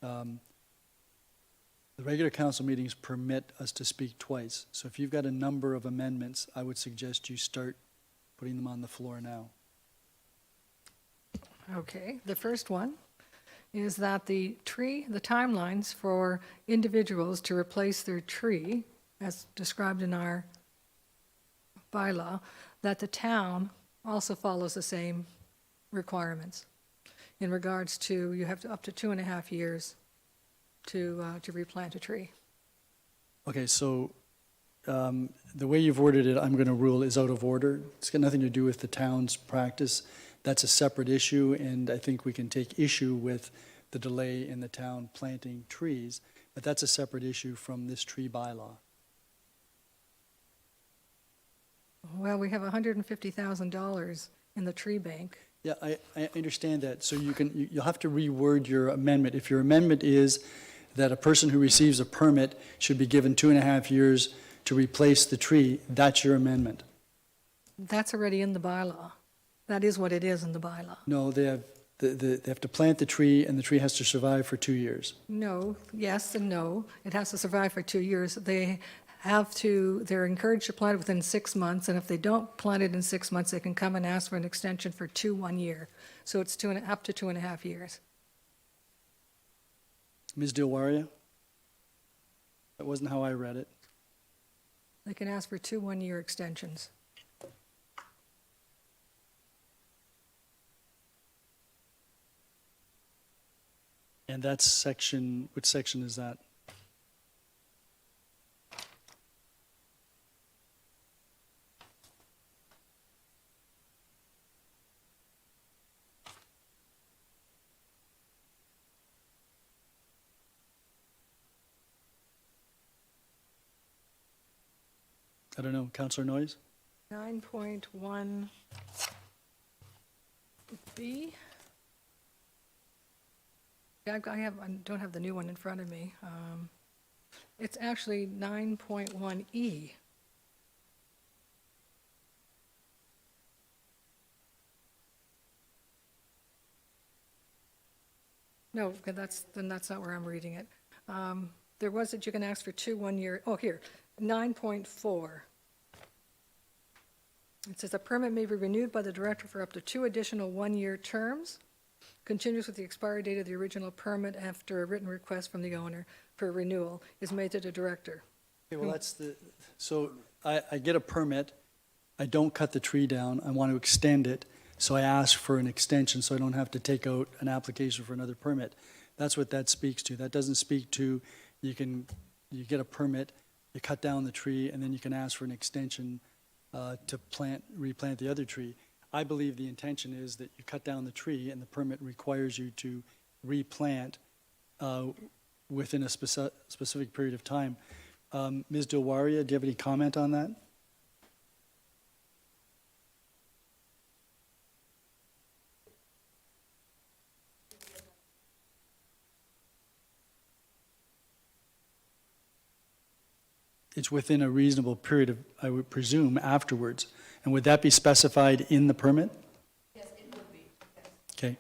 the regular council meetings permit us to speak twice. So if you've got a number of amendments, I would suggest you start putting them on the floor now. Okay, the first one is that the timelines for individuals to replace their tree, as described in our bylaw, that the town also follows the same requirements in regards to, you have up to 2.5 years to replant a tree. Okay, so the way you've worded it, I'm going to rule is out of order. It's got nothing to do with the town's practice. That's a separate issue, and I think we can take issue with the delay in the town planting trees, but that's a separate issue from this tree bylaw. Well, we have $150,000 in the tree bank. Yeah, I understand that. So you'll have to reword your amendment. If your amendment is that a person who receives a permit should be given 2.5 years to replace the tree, that's your amendment. That's already in the bylaw. That is what it is in the bylaw. No, they have to plant the tree, and the tree has to survive for 2 years. No, yes and no. It has to survive for 2 years. They're encouraged to plant it within 6 months, and if they don't plant it in 6 months, they can come and ask for an extension for 1 year. So it's up to 2.5 years. Ms. Dilwaria? That wasn't how I read it. They can ask for 2 one-year extensions. And that's section, which section is that? I don't know, Councillor Noyes? 9.1B. I don't have the new one in front of me. It's actually 9.1E. No, that's not where I'm reading it. There was that you can ask for 2 1-year, oh, here, 9.4. It says a permit may be renewed by the director for up to 2 additional 1-year terms, continues with the expiry date of the original permit after a written request from the owner for renewal is made to the director. Okay, well, so I get a permit, I don't cut the tree down, I want to extend it, so I ask for an extension so I don't have to take out an application for another permit. That's what that speaks to. That doesn't speak to you get a permit, you cut down the tree, and then you can ask for an extension to replant the other tree. I believe the intention is that you cut down the tree and the permit requires you to replant within a specific period of time. Ms. Dilwaria, do you have any comment on that? It's within a reasonable period of, I would presume, afterwards. And would that be specified in the permit? Yes, it would be. Yes. Okay.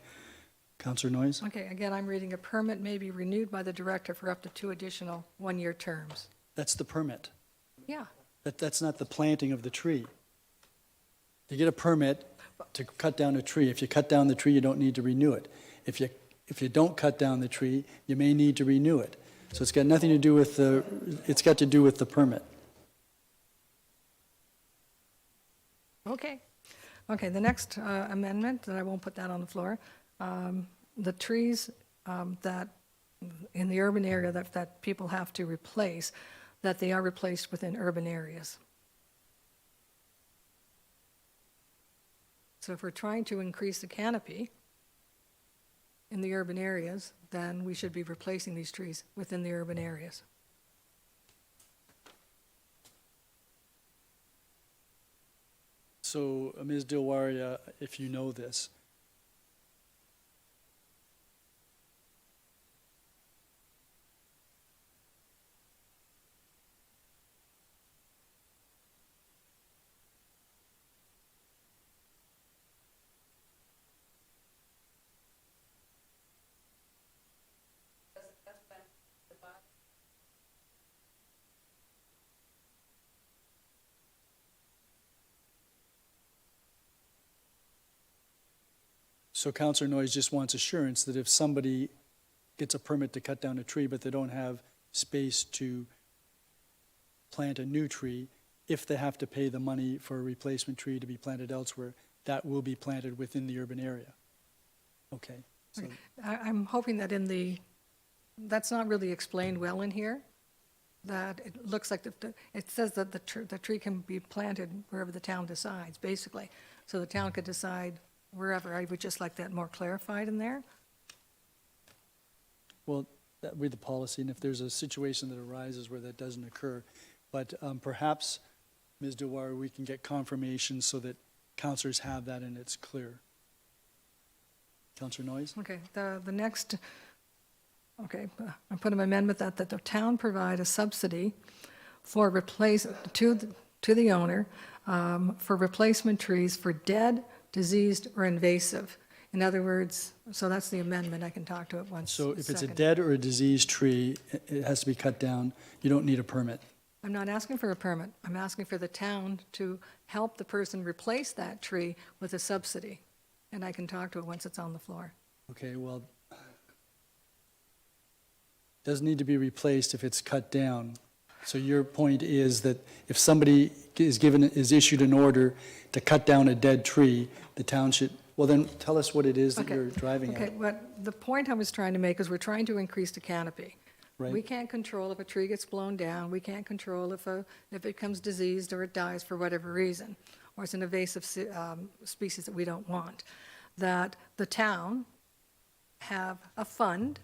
Councillor Noyes? Okay, again, I'm reading a permit may be renewed by the director for up to 2 additional 1-year terms. That's the permit. Yeah. That's not the planting of the tree. You get a permit to cut down a tree. If you cut down the tree, you don't need to renew it. If you don't cut down the tree, you may need to renew it. So it's got nothing to do with it's got to do with the permit. Okay. Okay, the next amendment, and I won't put that on the floor, the trees that, in the urban area that people have to replace, that they are replaced within urban areas. So if we're trying to increase the canopy in the urban areas, then we should be replacing these trees within the urban areas. So, Ms. Dilwaria, if you know this, so Councillor Noyes just wants assurance that if somebody gets a permit to cut down a tree, but they don't have space to plant a new tree, if they have to pay the money for a replacement tree to be planted elsewhere, that will be planted within the urban area. Okay. So, I'm hoping that that's not really explained well in here, that it looks like it says that the tree can be planted wherever the town decides, basically. So the town could decide wherever. I would just like that more clarified in there. well, that would be the policy, and if there's a situation that arises where that doesn't occur, but perhaps, Ms. Dilwaria, we can get confirmation so that councillors have that and it's clear. Councillor Noyes? Okay, the next, okay, I put an amendment that the town provide a subsidy for to the owner for replacement trees for dead, diseased, or invasive. In other words, so that's the amendment, I can talk to it once. So if it's a second. dead or a diseased tree, it has to be cut down, you don't need a permit. I'm not asking for a permit, I'm asking for the town to help the person replace that tree with a subsidy. And I can talk to it once it's on the floor. Okay, well, doesn't need to be replaced if it's cut down. So your point is that if somebody is issued an order to cut down a dead tree, the town should, well then, tell us what it is that Okay. you're driving Okay, at. but the point I was trying to make is we're trying to increase the canopy. Right. We can't control if a tree gets blown down, we can't control if it becomes diseased or it dies for whatever reason, or it's an invasive species that we don't want. That the town have a fund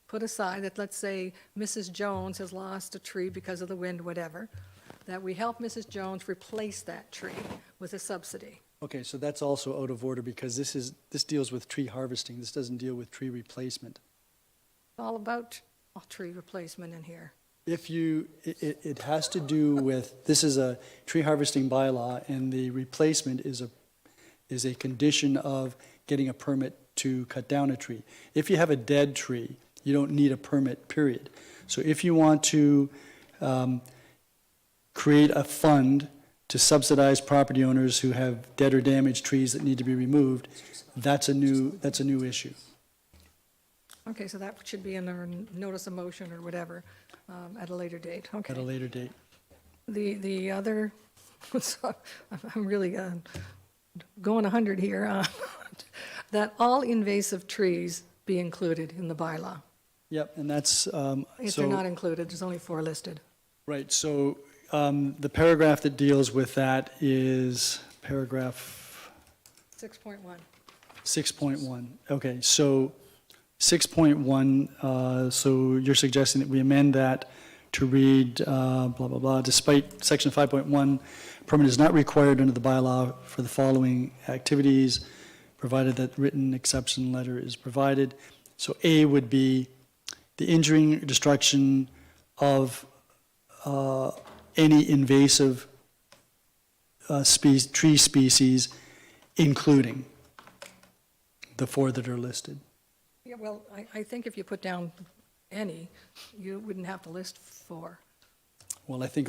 put aside that, let's say, Mrs. Jones has lost a tree because of the wind, whatever, that we help Mrs. Jones replace that tree with a subsidy. Okay, so that's also out of order because this deals with tree harvesting, this doesn't deal with tree replacement. All about tree replacement in here. If it has to do with, this is a tree harvesting bylaw, and the replacement is a condition of getting a permit to cut down a tree. If you have a dead tree, you don't need a permit, period. So if you want to create a fund to subsidize property owners who have dead or damaged trees that need to be removed, that's a new issue. Okay, so that should be in our notice of motion or whatever at a later date. Okay. At a later date. The other, so I'm really going 100 here, that all invasive trees be included in the bylaw. Yep, and that's, If they're not included, there's only 4 listed. right, so the paragraph that deals with that is paragraph 6.1. 6.1. Okay, so 6.1, so you're suggesting that we amend that to read, blah, blah, blah, despite section 5.1, permit is not required under the bylaw for the following activities, provided that written exception letter is provided. So A would be the injuring or destruction of any invasive tree species, including the 4 that are listed. Yeah, well, I think if you put down any, you wouldn't have to list 4. Well, I think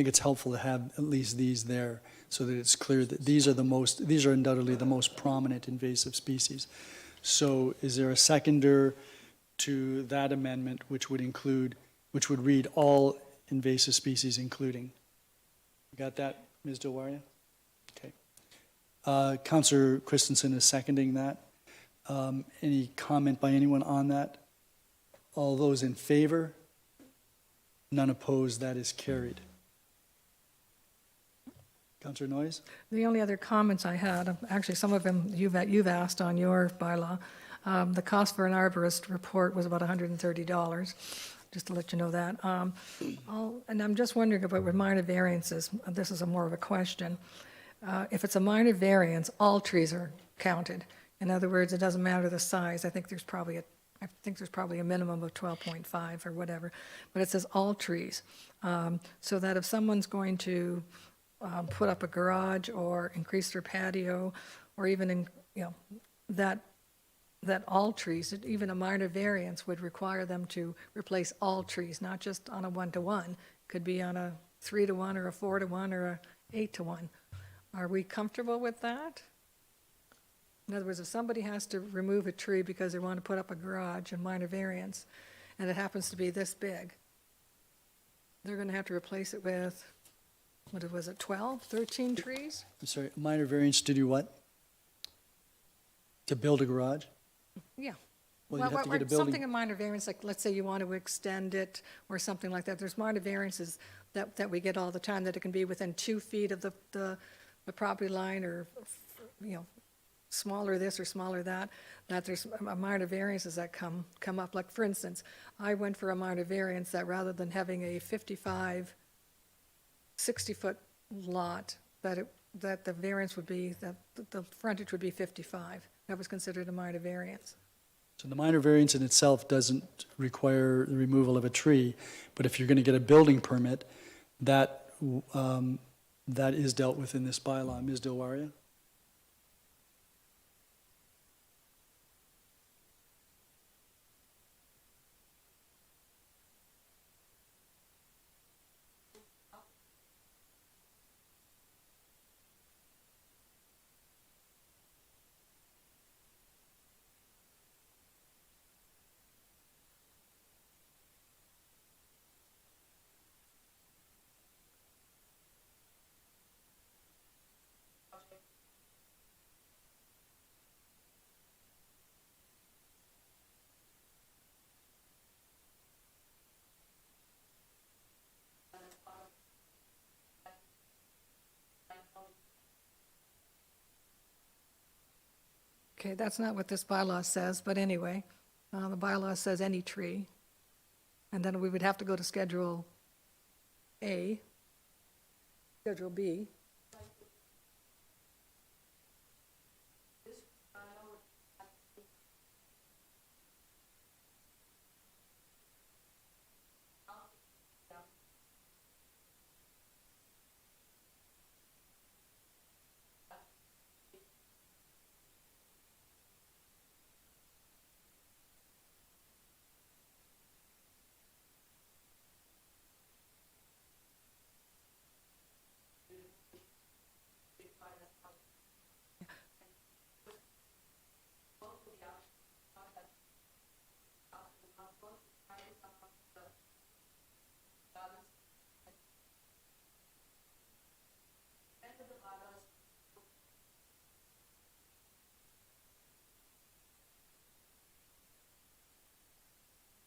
it's helpful to have at least these there so that it's clear that these are undoubtedly the most prominent invasive species. So is there a seconder to that amendment which would read all invasive species including? You got that, Ms. Dilwaria? Okay. Councillor Christensen is seconding that. Any comment by anyone on that? All those in favor? None opposed, that is carried. Councillor Noyes? The only other comments I had, actually, some of them you've asked on your bylaw. The cost for an arborist report was about $130, just to let you know that. And I'm just wondering about with minor variances, this is more of a question. If it's a minor variance, all trees are counted. In other words, it doesn't matter the size. I think there's probably a minimum of 12.5 or whatever, but it says all trees. So that if someone's going to put up a garage or increase their patio, or even that all trees, even a minor variance would require them to replace all trees, not just on a 1-to-1. Could be on a 3-to-1 or a 4-to-1 or a 8-to-1. Are we comfortable with that? In other words, if somebody has to remove a tree because they want to put up a garage and minor variance, and it happens to be this big, they're going to have to replace it with, what was it, 12, 13 trees? I'm sorry, minor variance to do what? To build a garage? Yeah. Well, you'd have to get a building. Something a minor variance, like let's say you want to extend it or something like that. There's minor variances that we get all the time, that it can be within 2 feet of the property line, or, smaller this or smaller that there's minor variances that come up. Like, for instance, I went for a minor variance that rather than having a 55, 60-foot lot, that the variance would be, that the frontage would be 55. That was considered a minor variance. So the minor variance in itself doesn't require the removal of a tree, but if you're going to get a building permit, that is dealt with in this bylaw. Ms. Dilwaria? Okay, that's not what this bylaw says, but anyway, the bylaw says any tree. And then we would have to go to Schedule A, Schedule B.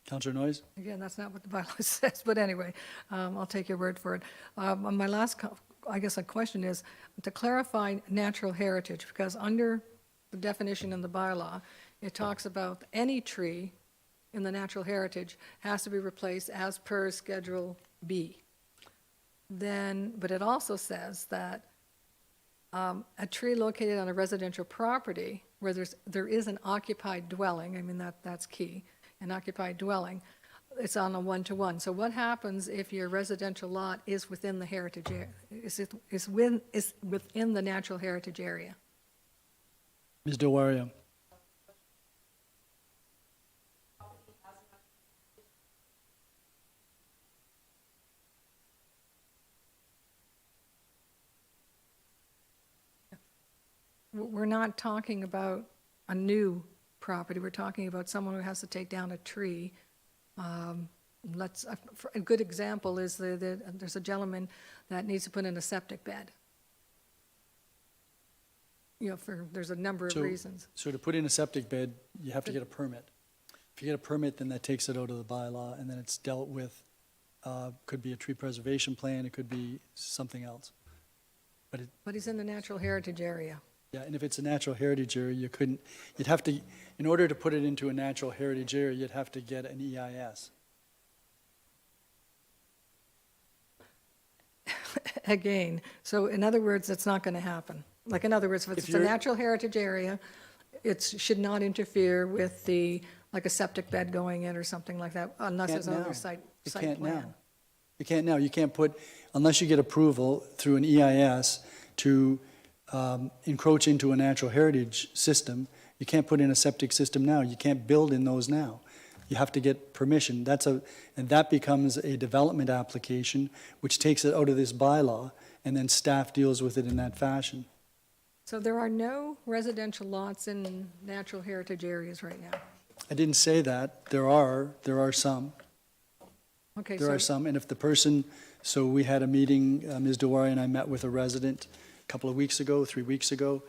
Councillor Noyes? Again, that's not what the bylaw says, but anyway, I'll take your word for it. My last, I guess, a question is to clarify natural heritage, because under the definition in the bylaw, it talks about any tree in the natural heritage has to be replaced as per Schedule B. Then, but it also says that a tree located on a residential property where there is an occupied dwelling, I mean, that's key, an occupied dwelling, it's on a 1-to-1. So what happens if your residential lot is within the heritage area, is within the natural heritage area? Ms. Dilwaria? We're not talking about a new property. We're talking about someone who has to take down a tree. A good example is there's a gentleman that needs to put in a septic bed. there's a number of So- reasons. So to put in a septic bed, you have to get a permit. If you get a permit, then that takes it out of the bylaw, and then it's dealt with, could be a tree preservation plan, it could be something else. But he's in the natural heritage area. Yeah, and if it's a natural heritage area, you'd have to, in order to put it into a natural heritage area, you'd have to get an EIS. Again, so in other words, it's not going to happen. Like, in other words, if it's a you're- natural heritage area, it should not interfere with like a septic bed going in or something like that, unless Can't there's another now. site You plan. can't now. You can't now. You can't put, unless you get approval through an EIS to encroach into a natural heritage system, you can't put in a septic system now. You can't build in those now. You have to get permission. And that becomes a development application, which takes it out of this bylaw, and then staff deals with it in that fashion. So there are no residential lots in natural heritage areas right now? I didn't say that. There are some. Okay, There are so, some, and if the person, so we had a meeting, Ms. Dewari and I met with a resident a couple of weeks ago, 3 weeks ago,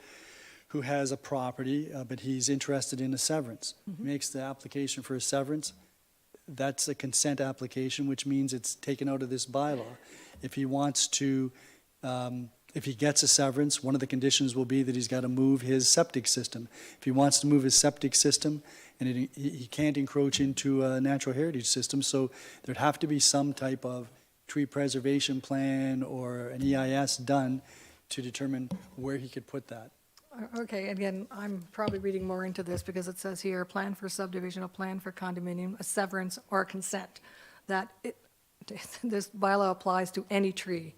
who has a property, but he's interested in a severance. He makes the application for a severance. That's a consent application, which means it's taken out of this bylaw. If he wants to, if he gets a severance, one of the conditions will be that he's got to move his septic system. If he wants to move his septic system, and he can't encroach into a natural heritage system, so there'd have to be some type of tree preservation plan or an EIS done to determine where he could put that. okay, again, I'm probably reading more into this because it says here, a plan for subdivision, a plan for condominium, a severance, or a consent. This bylaw applies to any tree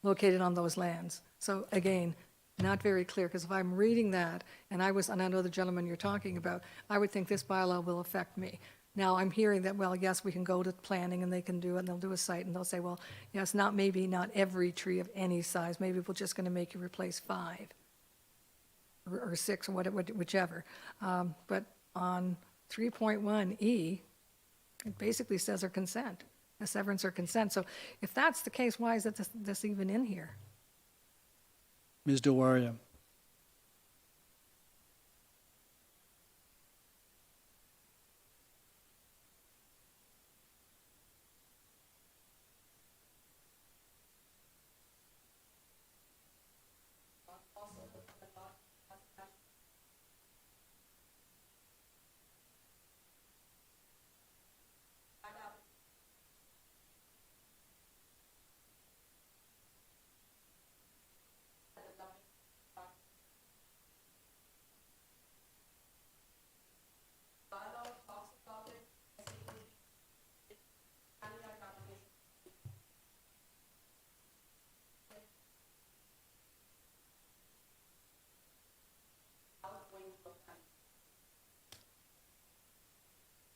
located on those lands. So again, not very clear, because if I'm reading that, and I know the gentleman you're talking about, I would think this bylaw will affect me. Now, I'm hearing that, well, yes, we can go to planning and they can do it, and they'll do a site, and they'll say, well, yes, maybe not every tree of any size, maybe we're just going to make you replace 5 or 6 or whichever. But on 3.1E, it basically says a consent, a severance or consent. So if that's the case, why is this even in here? Ms. Delwaria.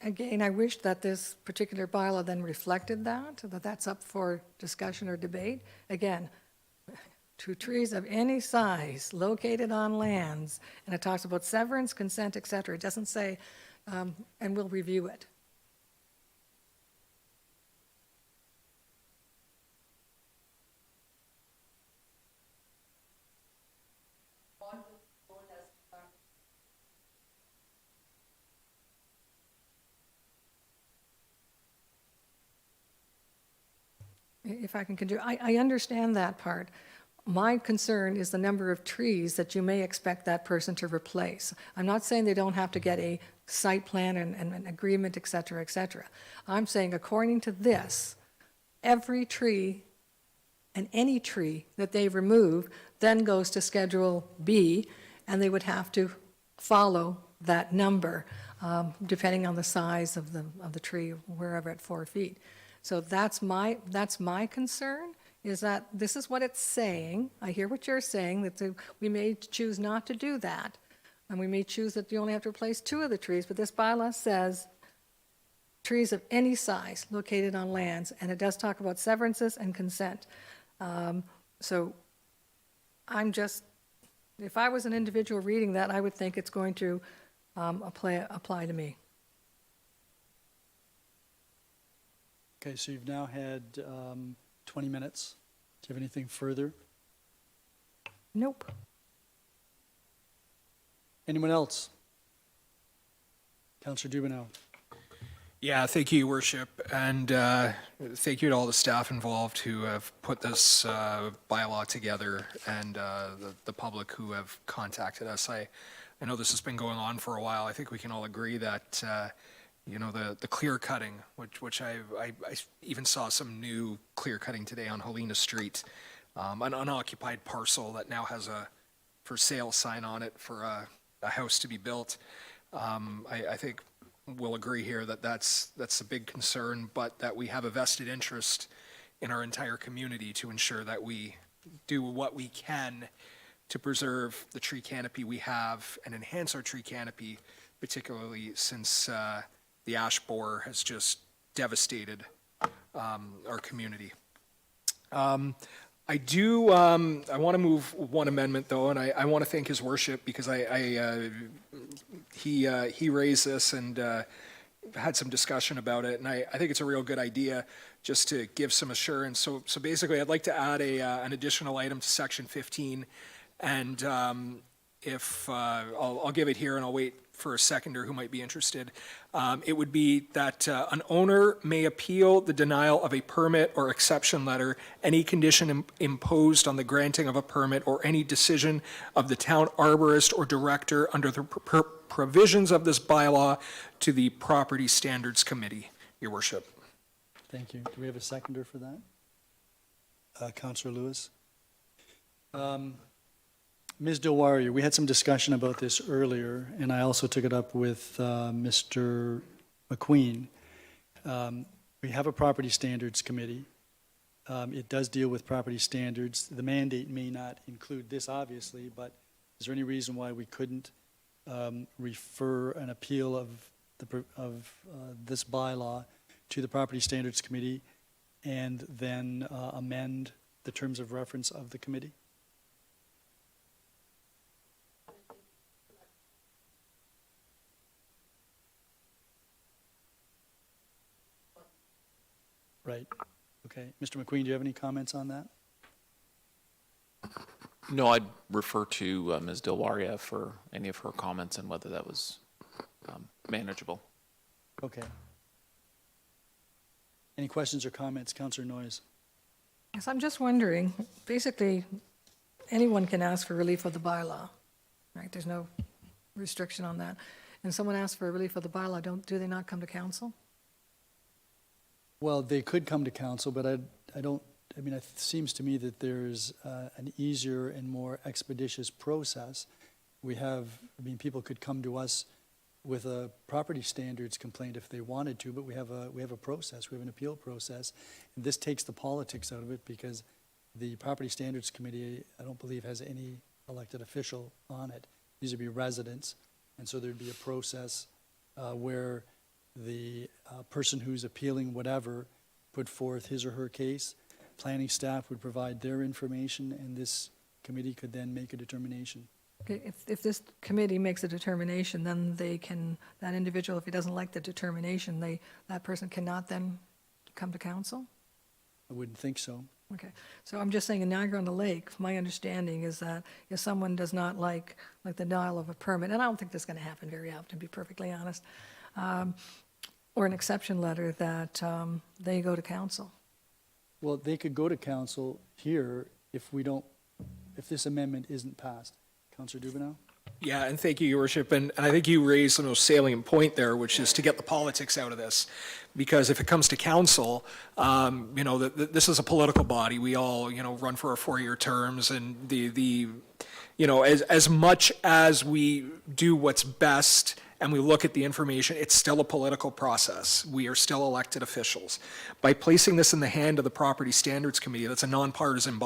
Again, I wish that this particular bylaw then reflected that's up for discussion or debate. Again, to trees of any size located on lands, and it talks about severance, consent, et cetera. It doesn't say, and we'll review it. If I can continue, I understand that part. My concern is the number of trees that you may expect that person to replace. I'm not saying they don't have to get a site plan and an agreement, et cetera, et cetera. I'm saying according to this, every tree and any tree that they remove then goes to Schedule B, and they would have to follow that number, depending on the size of the tree, wherever at 4 feet. So that's my concern, is that this is what it's saying. I hear what you're saying, that we may choose not to do that, and we may choose that you only have to replace 2 of the trees, but this bylaw says trees of any size located on lands, and it does talk about severances and consent. So I'm just, if I was an individual reading that, I would think it's going to apply to me. Okay, so you've now had 20 minutes. Do you have anything further? Nope. Anyone else? Councillor Dubanow. Yeah, thank you, Your Worship, and thank you to all the staff involved who have put this bylaw together, and the public who have contacted us. I know this has been going on for a while. I think we can all agree that the clear cutting, which I even saw some new clear cutting today on Helena Street, an unoccupied parcel that now has a for sale sign on it for a house to be built. I think we'll agree here that that's a big concern, but that we have a vested interest in our entire community to ensure that we do what we can to preserve the tree canopy we have and enhance our tree canopy, particularly since the ash borer has just devastated our community. I want to move one amendment though, and I want to thank His Worship because he raised this and had some discussion about it, and I think it's a real good idea just to give some assurance. So basically, I'd like to add an additional item to section 15, and if I'll give it here, and I'll wait for a seconder who might be interested. It would be that an owner may appeal the denial of a permit or exception letter, any condition imposed on the granting of a permit, or any decision of the town arborist or director under the provisions of this bylaw to the Property Standards Committee, Your Worship. Thank you. Do we have a seconder for that? Councillor Lewis? Ms. Dilwari, we had some discussion about this earlier, and I also took it up with Mr. McQueen. We have a Property Standards Committee. It does deal with property standards. The mandate may not include this, obviously, but is there any reason why we couldn't refer an appeal of this bylaw to the Property Standards Committee and then amend the terms of reference of the committee? Right. Okay. Mr. McQueen, do you have any comments on that? No, I'd refer to Ms. Dilwaria for any of her comments and whether that was manageable. Okay. Any questions or comments? Councillor Noyes. Yes, I'm just wondering, basically, anyone can ask for relief of the bylaw, right? There's no restriction on that. And someone asks for relief of the bylaw, do they not come to council? Well, they could come to council, but it seems to me that there's an easier and more expeditious process. People could come to us with a property standards complaint if they wanted to, but we have a process, we have an appeal process. And this takes the politics out of it because the Property Standards Committee, I don't believe, has any elected official on it. These would be residents, and so there'd be a process where the person who's appealing whatever put forth his or her case. Planning staff would provide their information, and this committee could then make a determination. Okay, if this committee makes a determination, then that individual, if he doesn't like the determination, that person cannot then come to council? I wouldn't think so. Okay, so I'm just saying in Niagara-on-the-Lake, my understanding is that if someone does not like the denial of a permit, and I don't think this is going to happen very often, to be perfectly honest, or an exception letter, that they go to council. Well, they could go to council here if this amendment isn't passed. Councillor Dubanow? Yeah, and thank you, Your Worship. And I think you raised the most salient point there, which is to get the politics out of this. Because if it comes to council, this is a political body. We all, run for our 4-year terms, and as much as we do what's best and we look at the information, it's still a political process. We are still elected officials. By placing this in the hand of the Property Standards Committee, that's a non-partisan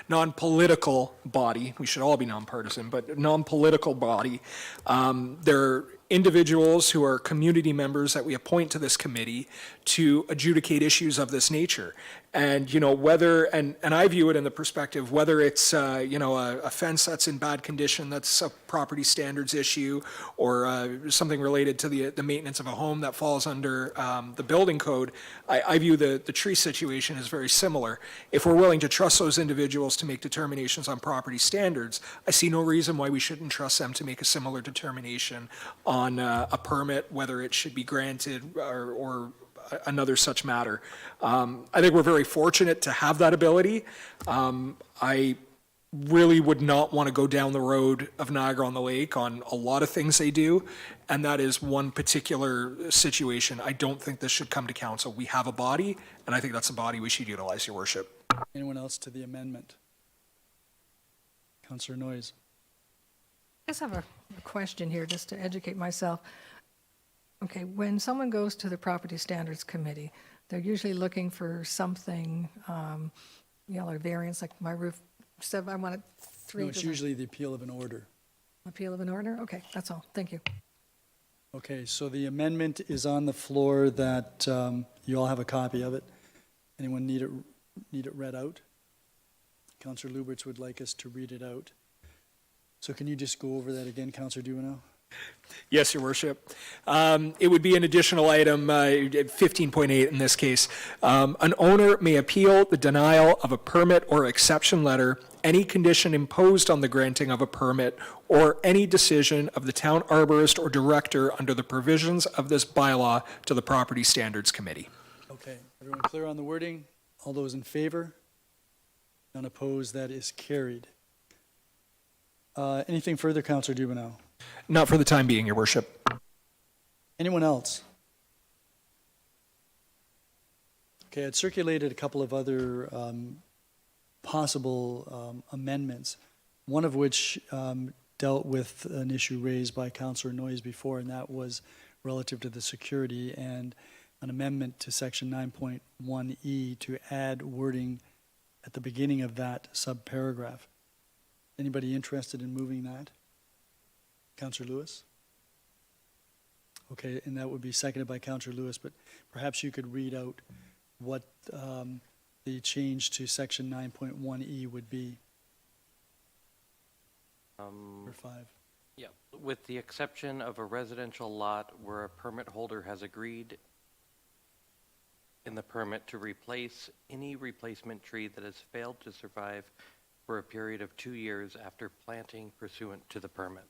non-political body. We should all be non-partisan, but non-political body. There individuals who are community members that we appoint to this committee to adjudicate issues of this nature. And, you know, whether, and I view it in the perspective, whether it's, you know, a fence that's in bad condition, that's a property standards issue, or something related to the maintenance of a home that falls under the building code, I view the tree situation as very similar. If we're willing to trust those individuals to make determinations on property standards, I see no reason why we shouldn't trust them to make a similar determination on a permit, whether it should be granted or another such matter. I think we're very fortunate to have that ability. I really would not want to go down the road of Niagara-on-the-Lake on a lot of things they do, and that is one particular situation. I don't think this should come to council. We have a body, and I think that's a body we should utilize, Your Worship. Anyone else to the amendment? Councillor Noyes. I just have a question here, just to educate myself. Okay, when someone goes to the Property Standards Committee, they're usually looking for something, you know, like variance, like my roof said I want it 3 No, it's inches. usually the appeal of an order. Appeal of an order? Okay, that's all. Thank you. Okay, so the amendment is on the floor that you all have a copy of it. Anyone need it read out? Councillor Luberts would like us to read it out. So can you just go over that again, Councillor Dubanow? Yes, Your Worship. It would be an additional item, 15.8 in this case. An owner may appeal the denial of a permit or exception letter, any condition imposed on the granting of a permit, or any decision of the town arborist or director under the provisions of this bylaw to the Property Standards Committee. Okay, everyone clear on the wording? All those in favor? None opposed, that is carried. Anything further, Councillor Dubanow? Not for the time being, Your Worship. Anyone else? Okay, I'd circulated a couple of other possible amendments, one of which dealt with an issue raised by Councillor Noyes before, and that was relative to the security and an amendment to section 9.1E to add wording at the beginning of that subparagraph. Anybody interested in moving that? Councillor Lewis? Okay, and that would be seconded by Councillor Lewis, but perhaps you could read out what the change to section 9.1E would be for 5. Yeah, with the exception of a residential lot where a permit holder has agreed in the permit to replace any replacement tree that has failed to survive for a period of 2 years after planting pursuant to the permit.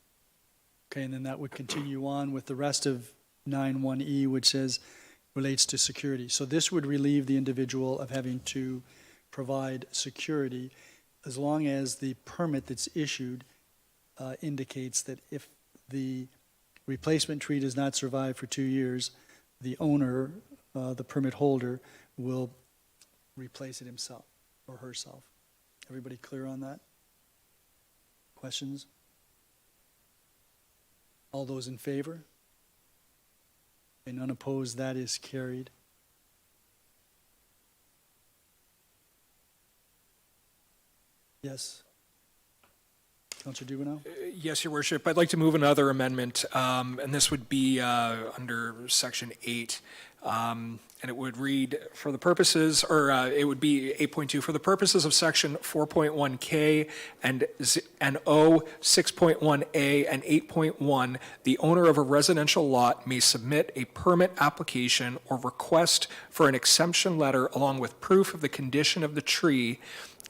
Okay, and then that would continue on with the rest of 9.1E, which says relates to security. So this would relieve the individual of having to provide security as long as the permit that's issued indicates that if the replacement tree does not survive for 2 years, the owner, the permit holder, will replace it himself or herself. Everybody clear on that? Questions? All those in favor? And none opposed, that is carried. Yes. Councillor Dubanow? Yes, Your Worship. I'd like to move another amendment, and this would be under section 8. And it would read, for the purposes, or it would be 8.2, for the purposes of section 4.1K and O, 6.1A, and 8.1, the owner of a residential lot may submit a permit application or request for an exemption letter along with proof of the condition of the tree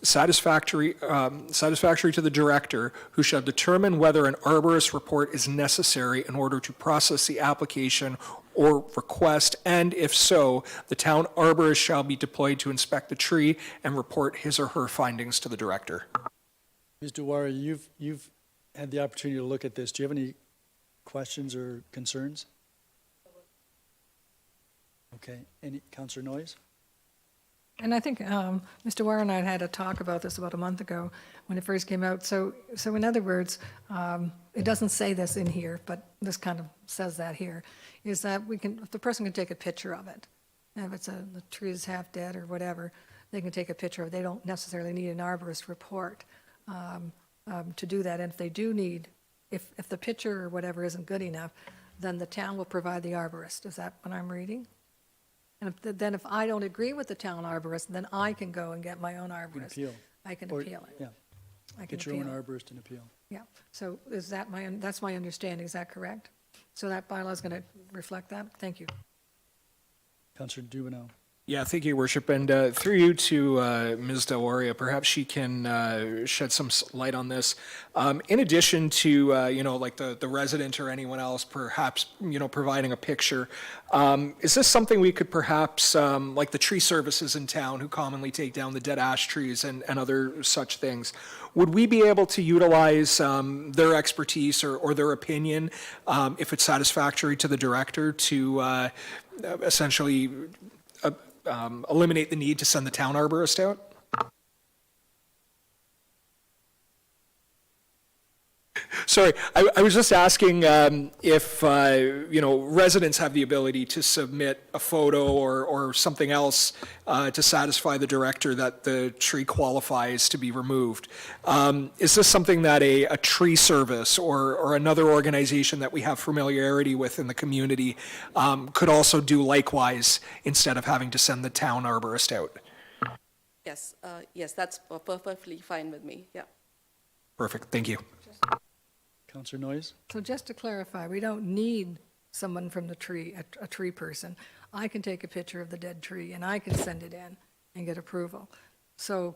satisfactory to the director, who shall determine whether an arborist report is necessary in order to process the application or request, and if so, the town arborist shall be deployed to inspect the tree and report his or her findings to the director. Ms. Dewar, you've had the opportunity to look at this. Do you have any questions or concerns? Okay. Any, Councillor Noyes? And I think Mr. Warren and I had a talk about this about a month ago when it first came out. So in other words, it doesn't say this in here, but this kind of says that here, is that we can, if the person can take a picture of it, and if it's the tree is half dead or whatever, they can take a picture of it. They don't necessarily need an arborist report to do that. And if they do need, if the picture or whatever isn't good enough, then the town will provide the arborist. Is that what I'm reading? And then if I don't agree with the town arborist, then I can go and get my own You can arborist. appeal. I can Or- appeal it. Yeah, I can get your own appeal it. arborist and appeal. Yeah, so is that that's my understanding, is that correct? So that bylaw is going to reflect that? Thank you. Councillor Dubanow. Yeah, thank you, Your Worship. And through you to Ms. Del perhaps she can shed some light on this. In addition to, like the resident or anyone else perhaps, providing a picture, is this something we could perhaps, like the tree services in town who commonly take down the dead ash trees and other such things, would we be able to utilize their expertise or their opinion, if it's satisfactory to the director, to essentially eliminate the need to send the town arborist out? Sorry, I was just asking if, residents have the ability to submit a photo or something else to satisfy the director that the tree qualifies to be removed. Is this something that a tree service or another organization that we have familiarity with in the community could also do likewise instead of having to send the town arborist out? Yes, that's perfectly fine with me, yeah. Perfect, thank you. Councillor Noyes? So just to clarify, we don't need someone from the tree, a tree person. I can take a picture of the dead tree and I can send it in and get approval. So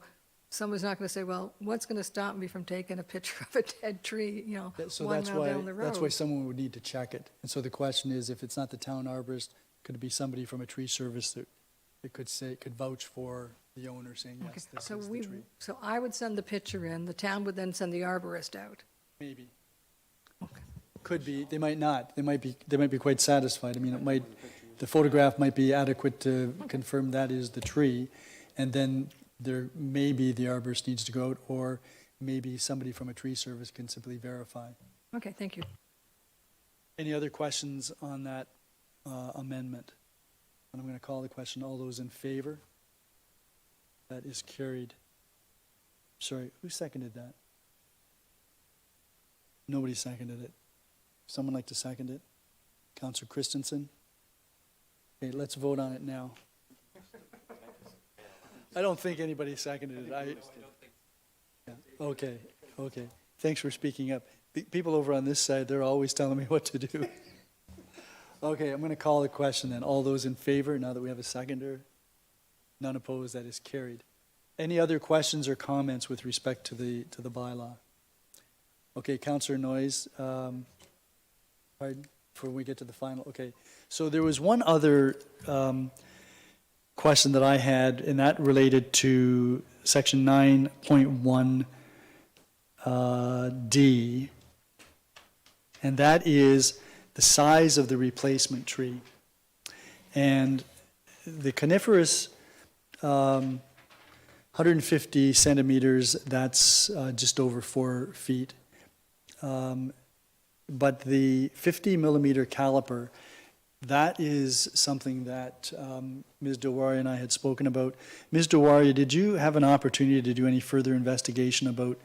someone's not going to say, well, what's going to stop me from taking a picture of a dead tree, So 1 that's mile why, down the road? that's why someone would need to check it. And so the question is, if it's not the town arborist, could it be somebody from a tree service that could vouch for the owner saying, Okay, yes, this so is the tree? So I would send the picture in, the town would then send the arborist out. Maybe. Could be, they might not. They might be quite satisfied. I mean, the photograph might be adequate to confirm that is the tree, and then maybe the arborist needs to go out, or maybe somebody from a tree service can simply verify. Okay, thank you. Any other questions on that amendment? And I'm going to call the question. All those in favor? That is carried. Sorry, who seconded that? Nobody seconded it. Someone like to second it? Councillor Christensen? Okay, let's vote on it now. I don't think anybody seconded it. Yeah, okay. Thanks for speaking up. People over on this side, they're always telling me what to do. Okay, I'm going to call the question then. All those in favor, now that we have a seconder? None opposed, that is carried. Any other questions or comments with respect to the bylaw? Okay, Councillor Noyes, pardon, before we get to the final, okay. So there was one other question that I had, and that related to section 9.1 D, and that is the size of the replacement tree. And the coniferous 150 centimeters, that's just over 4 feet. But the 50 millimeter caliper, that is something that Ms. Dilwaria and I had spoken about. Ms. Dilwaria, did you have an opportunity to do any further investigation about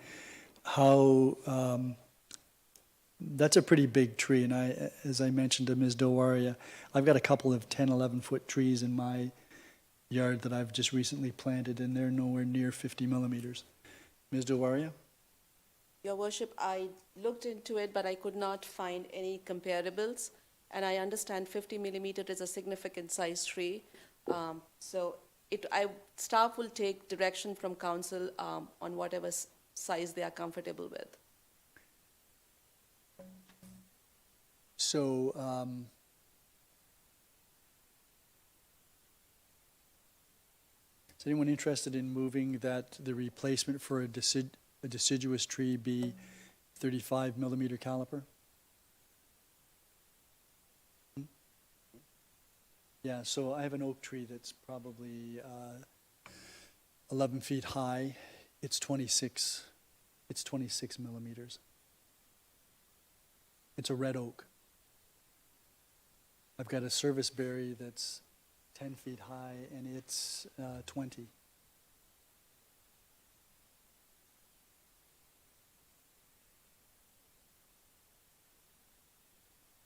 how, that's a pretty big tree, and as I mentioned to Ms. Dilwaria, I've got a couple of 10, 11-foot trees in my yard that I've just recently planted, and they're nowhere near 50 millimeters. Ms. Dilwaria? Your Worship, I looked into it, but I could not find any comparables. And I understand 50 millimeter is a significant size tree. So staff will take direction from council on whatever size they are comfortable with. So, is anyone interested in moving that the replacement for a deciduous tree be 35 millimeter caliper? Yeah, so I have an oak tree that's probably 11 feet high. It's 26 millimeters. It's a red oak. I've got a serviceberry that's 10 feet high, and it's 20.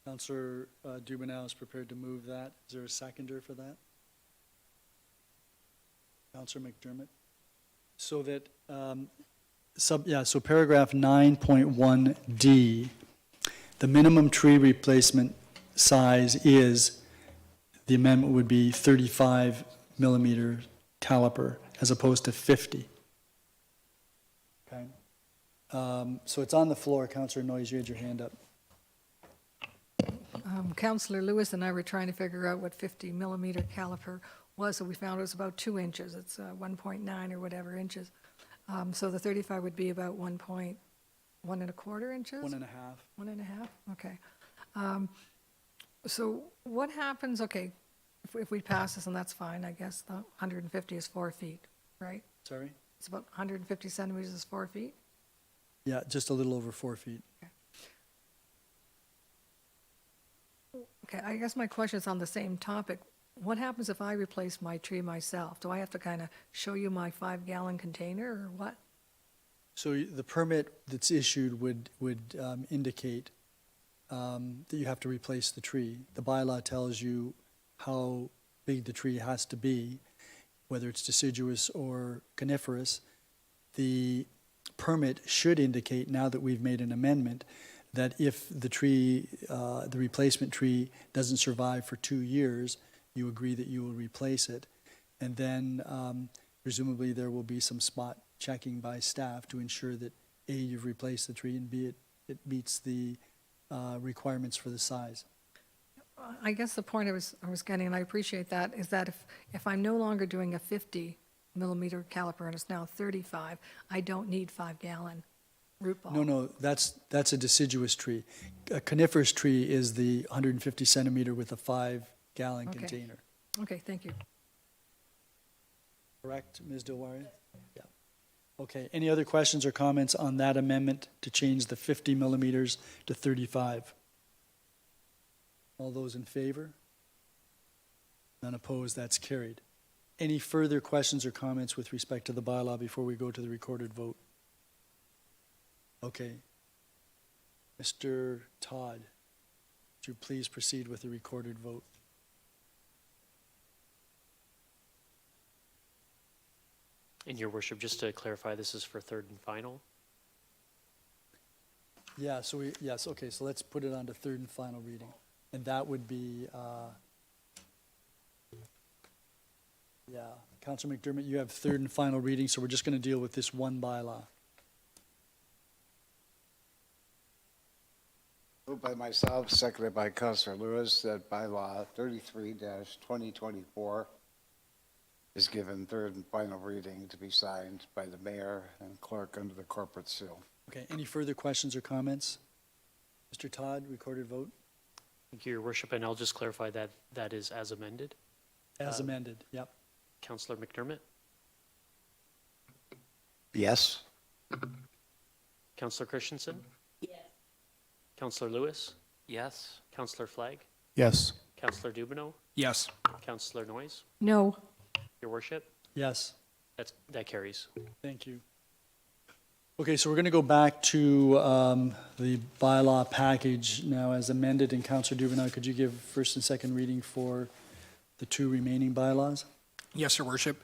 Councillor Dubanow is prepared to move that. Is there a seconder for that? Councillor McDermott? So that, so paragraph 9.1D, the minimum tree replacement size is, the amendment would be 35 millimeter caliper as opposed to 50. Okay. So it's on the floor. Councillor Noyes, you had your hand up. Councillor Lewis and I were trying to figure out what 50 millimeter caliper was, so we found it was about 2 inches. It's 1.9 or whatever inches. So the 35 would be about 1.1 1.25 inches? 1.5. 1.5, okay. So what happens, okay, if we pass this, and that's fine, I guess the 150 is 4 feet, right? Sorry? It's about 150 centimeters is 4 feet? Yeah, just a little over 4 feet. Okay, I guess my question is on the same topic. What happens if I replace my tree myself? Do I have to kind of show you my 5-gallon container or what? So the permit that's issued would indicate that you have to replace the tree. The bylaw tells you how big the tree has to be, whether it's deciduous or coniferous. The permit should indicate, now that we've made an amendment, that if the tree, the replacement tree doesn't survive for 2 years, you agree that you will replace it. And then presumably there will be some spot checking by staff to ensure that A, you've replaced the tree, and B, it meets the requirements for the size. I guess the point I was getting, and I appreciate that, is that if I'm no longer doing a 50 millimeter caliper and it's now 35, I don't need 5-gallon root ball. No, that's a deciduous tree. A coniferous tree is the 150 centimeter with a 5-gallon Okay. container. Okay, thank you. Correct, Ms. Dilwari? Yeah. Okay, any other questions or comments on that amendment to change the 50 millimeters to 35? All those in favor? None opposed, that's carried. Any further questions or comments with respect to the bylaw before we go to the recorded vote? Okay. Mr. Todd, would you please proceed with the recorded vote? And Your Worship, just to clarify, this is for third and final? Yeah, yes, okay, so let's put it on to third and final reading. And that would be, Councillor McDermott, you have third and final reading, so we're just going to deal with this one bylaw. Moved by myself, seconded by Councillor Lewis, that bylaw 33-2024 is given third and final reading to be signed by the mayor and clerk under the corporate seal. Okay, any further questions or comments? Mr. Todd, recorded vote? Thank you, Your Worship, and I'll just clarify that that is as amended. As amended, yep. Councillor McDermott? Yes? Councillor Christensen? Yes. Councillor Lewis? Yes. Councillor Flagg? Yes. Councillor Dubanow? Yes. Councillor Noyes? No. Your Worship? Yes, That carries. thank you. Okay, so we're going to go back to the bylaw package now as amended, and Councillor Dubanow, could you give first and second reading for the 2 remaining bylaws? Yes, Your Worship.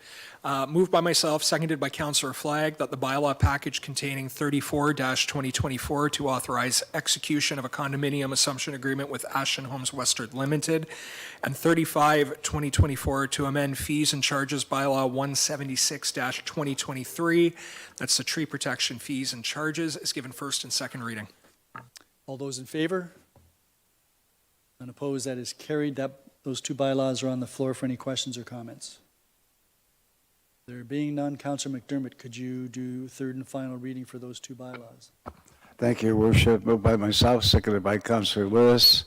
Moved by myself, seconded by Councillor Flagg, that the bylaw package containing 34-2024 to authorize execution of a condominium assumption agreement with Ashton Homes Western Limited, and 35-2024 to amend fees and charges bylaw 176-2023, that's the tree protection fees and charges, is given first and second reading. All those in favor? None opposed, that is carried. Those 2 bylaws are on the floor for any questions or comments. There being none, Councillor McDermott, could you do third and final reading for those 2 bylaws? Thank you, Your Worship. Moved by myself, seconded by Councillor Lewis.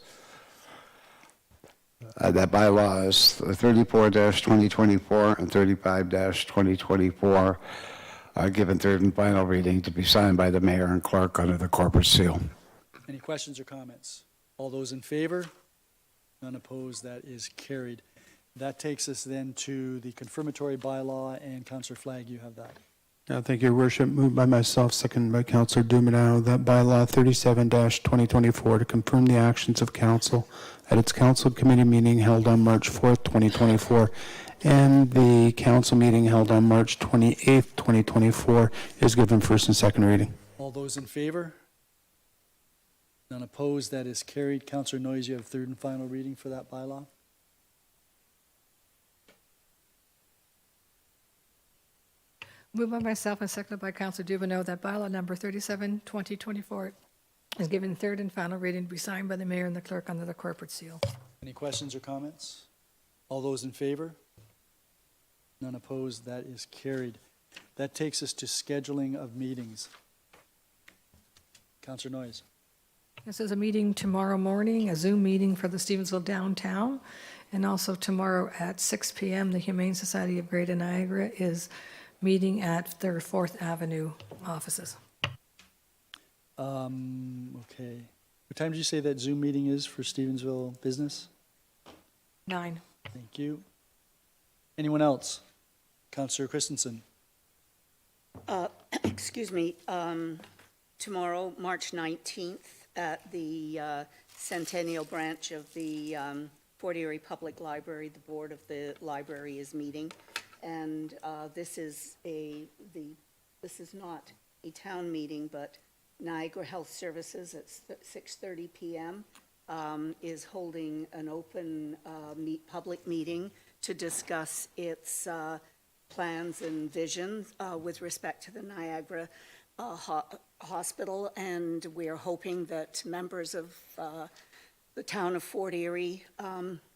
That bylaw is 34-2024 and 35-2024 given third and final reading to be signed by the mayor and clerk under the corporate seal. Any questions or comments? All those in favor? None opposed, that is carried. That takes us then to the confirmatory bylaw, and Councillor Flagg, you have that. Thank you, Your Worship. Moved by myself, seconded by Councillor Dubanow, that bylaw 37-2024 to confirm the actions of council at its council committee meeting held on March 4th, 2024, and the council meeting held on March 28th, 2024, is given first and second reading. All those in favor? None opposed, that is carried. Councillor Noyes, you have third and final reading for that bylaw. Moved by myself and seconded by Councillor Dubanow that bylaw number 37, 2024 is given third and final reading to be signed by the mayor and the clerk under the corporate seal. Any questions or comments? All those in favor? None opposed, that is carried. That takes us to scheduling of meetings. Councillor Noyes. This is a meeting tomorrow morning, a Zoom meeting for the Stevensville downtown, and also tomorrow at 6 p.m. the Humane Society of Greater Niagara is meeting at their 4th Avenue offices. Okay. What time did you say that Zoom meeting is for Stevensville business? 9. Thank you. Anyone else? Councillor Christensen. Excuse me, tomorrow, March 19th, at the Centennial Branch of the Fort Erie Public Library, the board of the library is meeting. And this is not a town meeting, but Niagara Health Services at 6:30 p.m. Is holding an open public meeting to discuss its plans and visions with respect to the Niagara Hospital, and we're hoping that members of the town of Fort Erie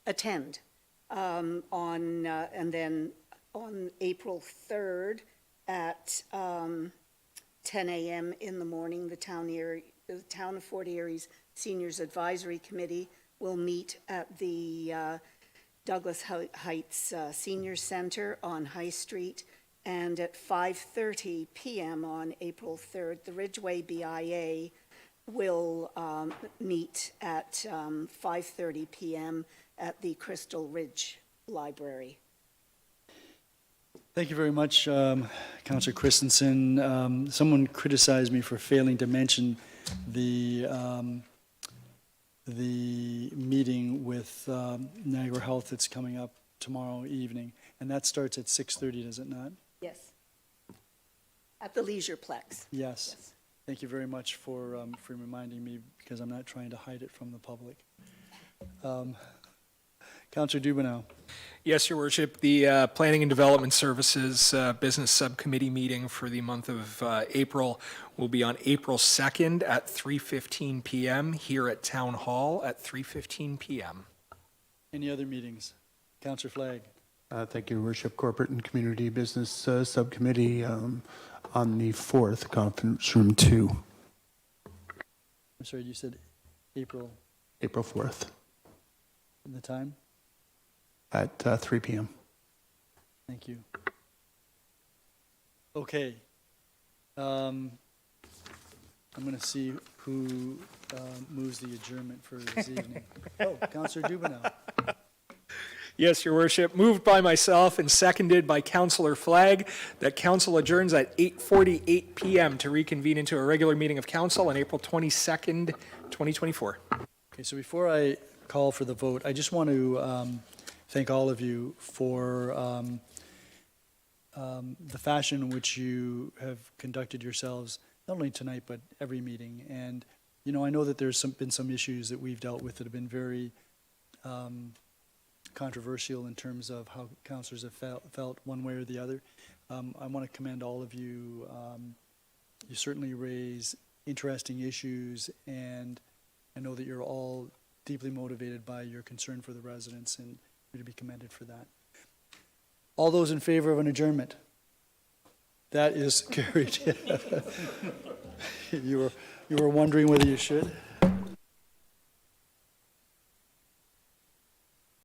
attend. And then on April 3rd at 10 a.m. in the morning, the town of Fort Erie's Seniors Advisory Committee will meet at the Douglas Heights Senior Center on High Street. And at 5:30 p.m. on April 3rd, the Ridgeway BIA will meet at 5:30 p.m. at the Crystal Ridge Library. Thank you very much, Councillor Christensen. Someone criticized me for failing to mention the meeting with Niagara Health that's coming up tomorrow evening, and that starts at 6:30, does it not? Yes. At the Leisureplex. Yes. Thank you very much for reminding me, because I'm not trying to hide it from the public. Councillor Dubanow. Yes, Your Worship. The Planning and Development Services Business Subcommittee meeting for the month of April will be on April 2nd at 3:15 p.m. here at Town Hall at 3:15 p.m. Any other meetings? Councillor Flagg. Thank you, Your Worship. Corporate and Community Business Subcommittee on the 4th, Conference Room 2. I'm sorry, you said April? April 4th. And the time? At 3 p.m. Thank you. Okay. I'm going to see who moves the adjournment for this evening. Oh, Councillor Dubanow. Yes, Your Worship. Moved by myself and seconded by Councillor Flagg that council adjourns at 8:48 p.m. to reconvene into a regular meeting of council on April 22nd, 2024. Okay, so before I call for the vote, I just want to thank all of you for the fashion in which you have conducted yourselves, not only tonight, but every meeting. And, you know, I know that there's been some issues that we've dealt with that have been very controversial in terms of how councillors have felt one way or the other. I want to commend all of you. You certainly raise interesting issues, and I know that you're all deeply motivated by your concern for the residents, and you're to be commended for that. All those in favor of an adjournment? That is carried. You were wondering whether you should?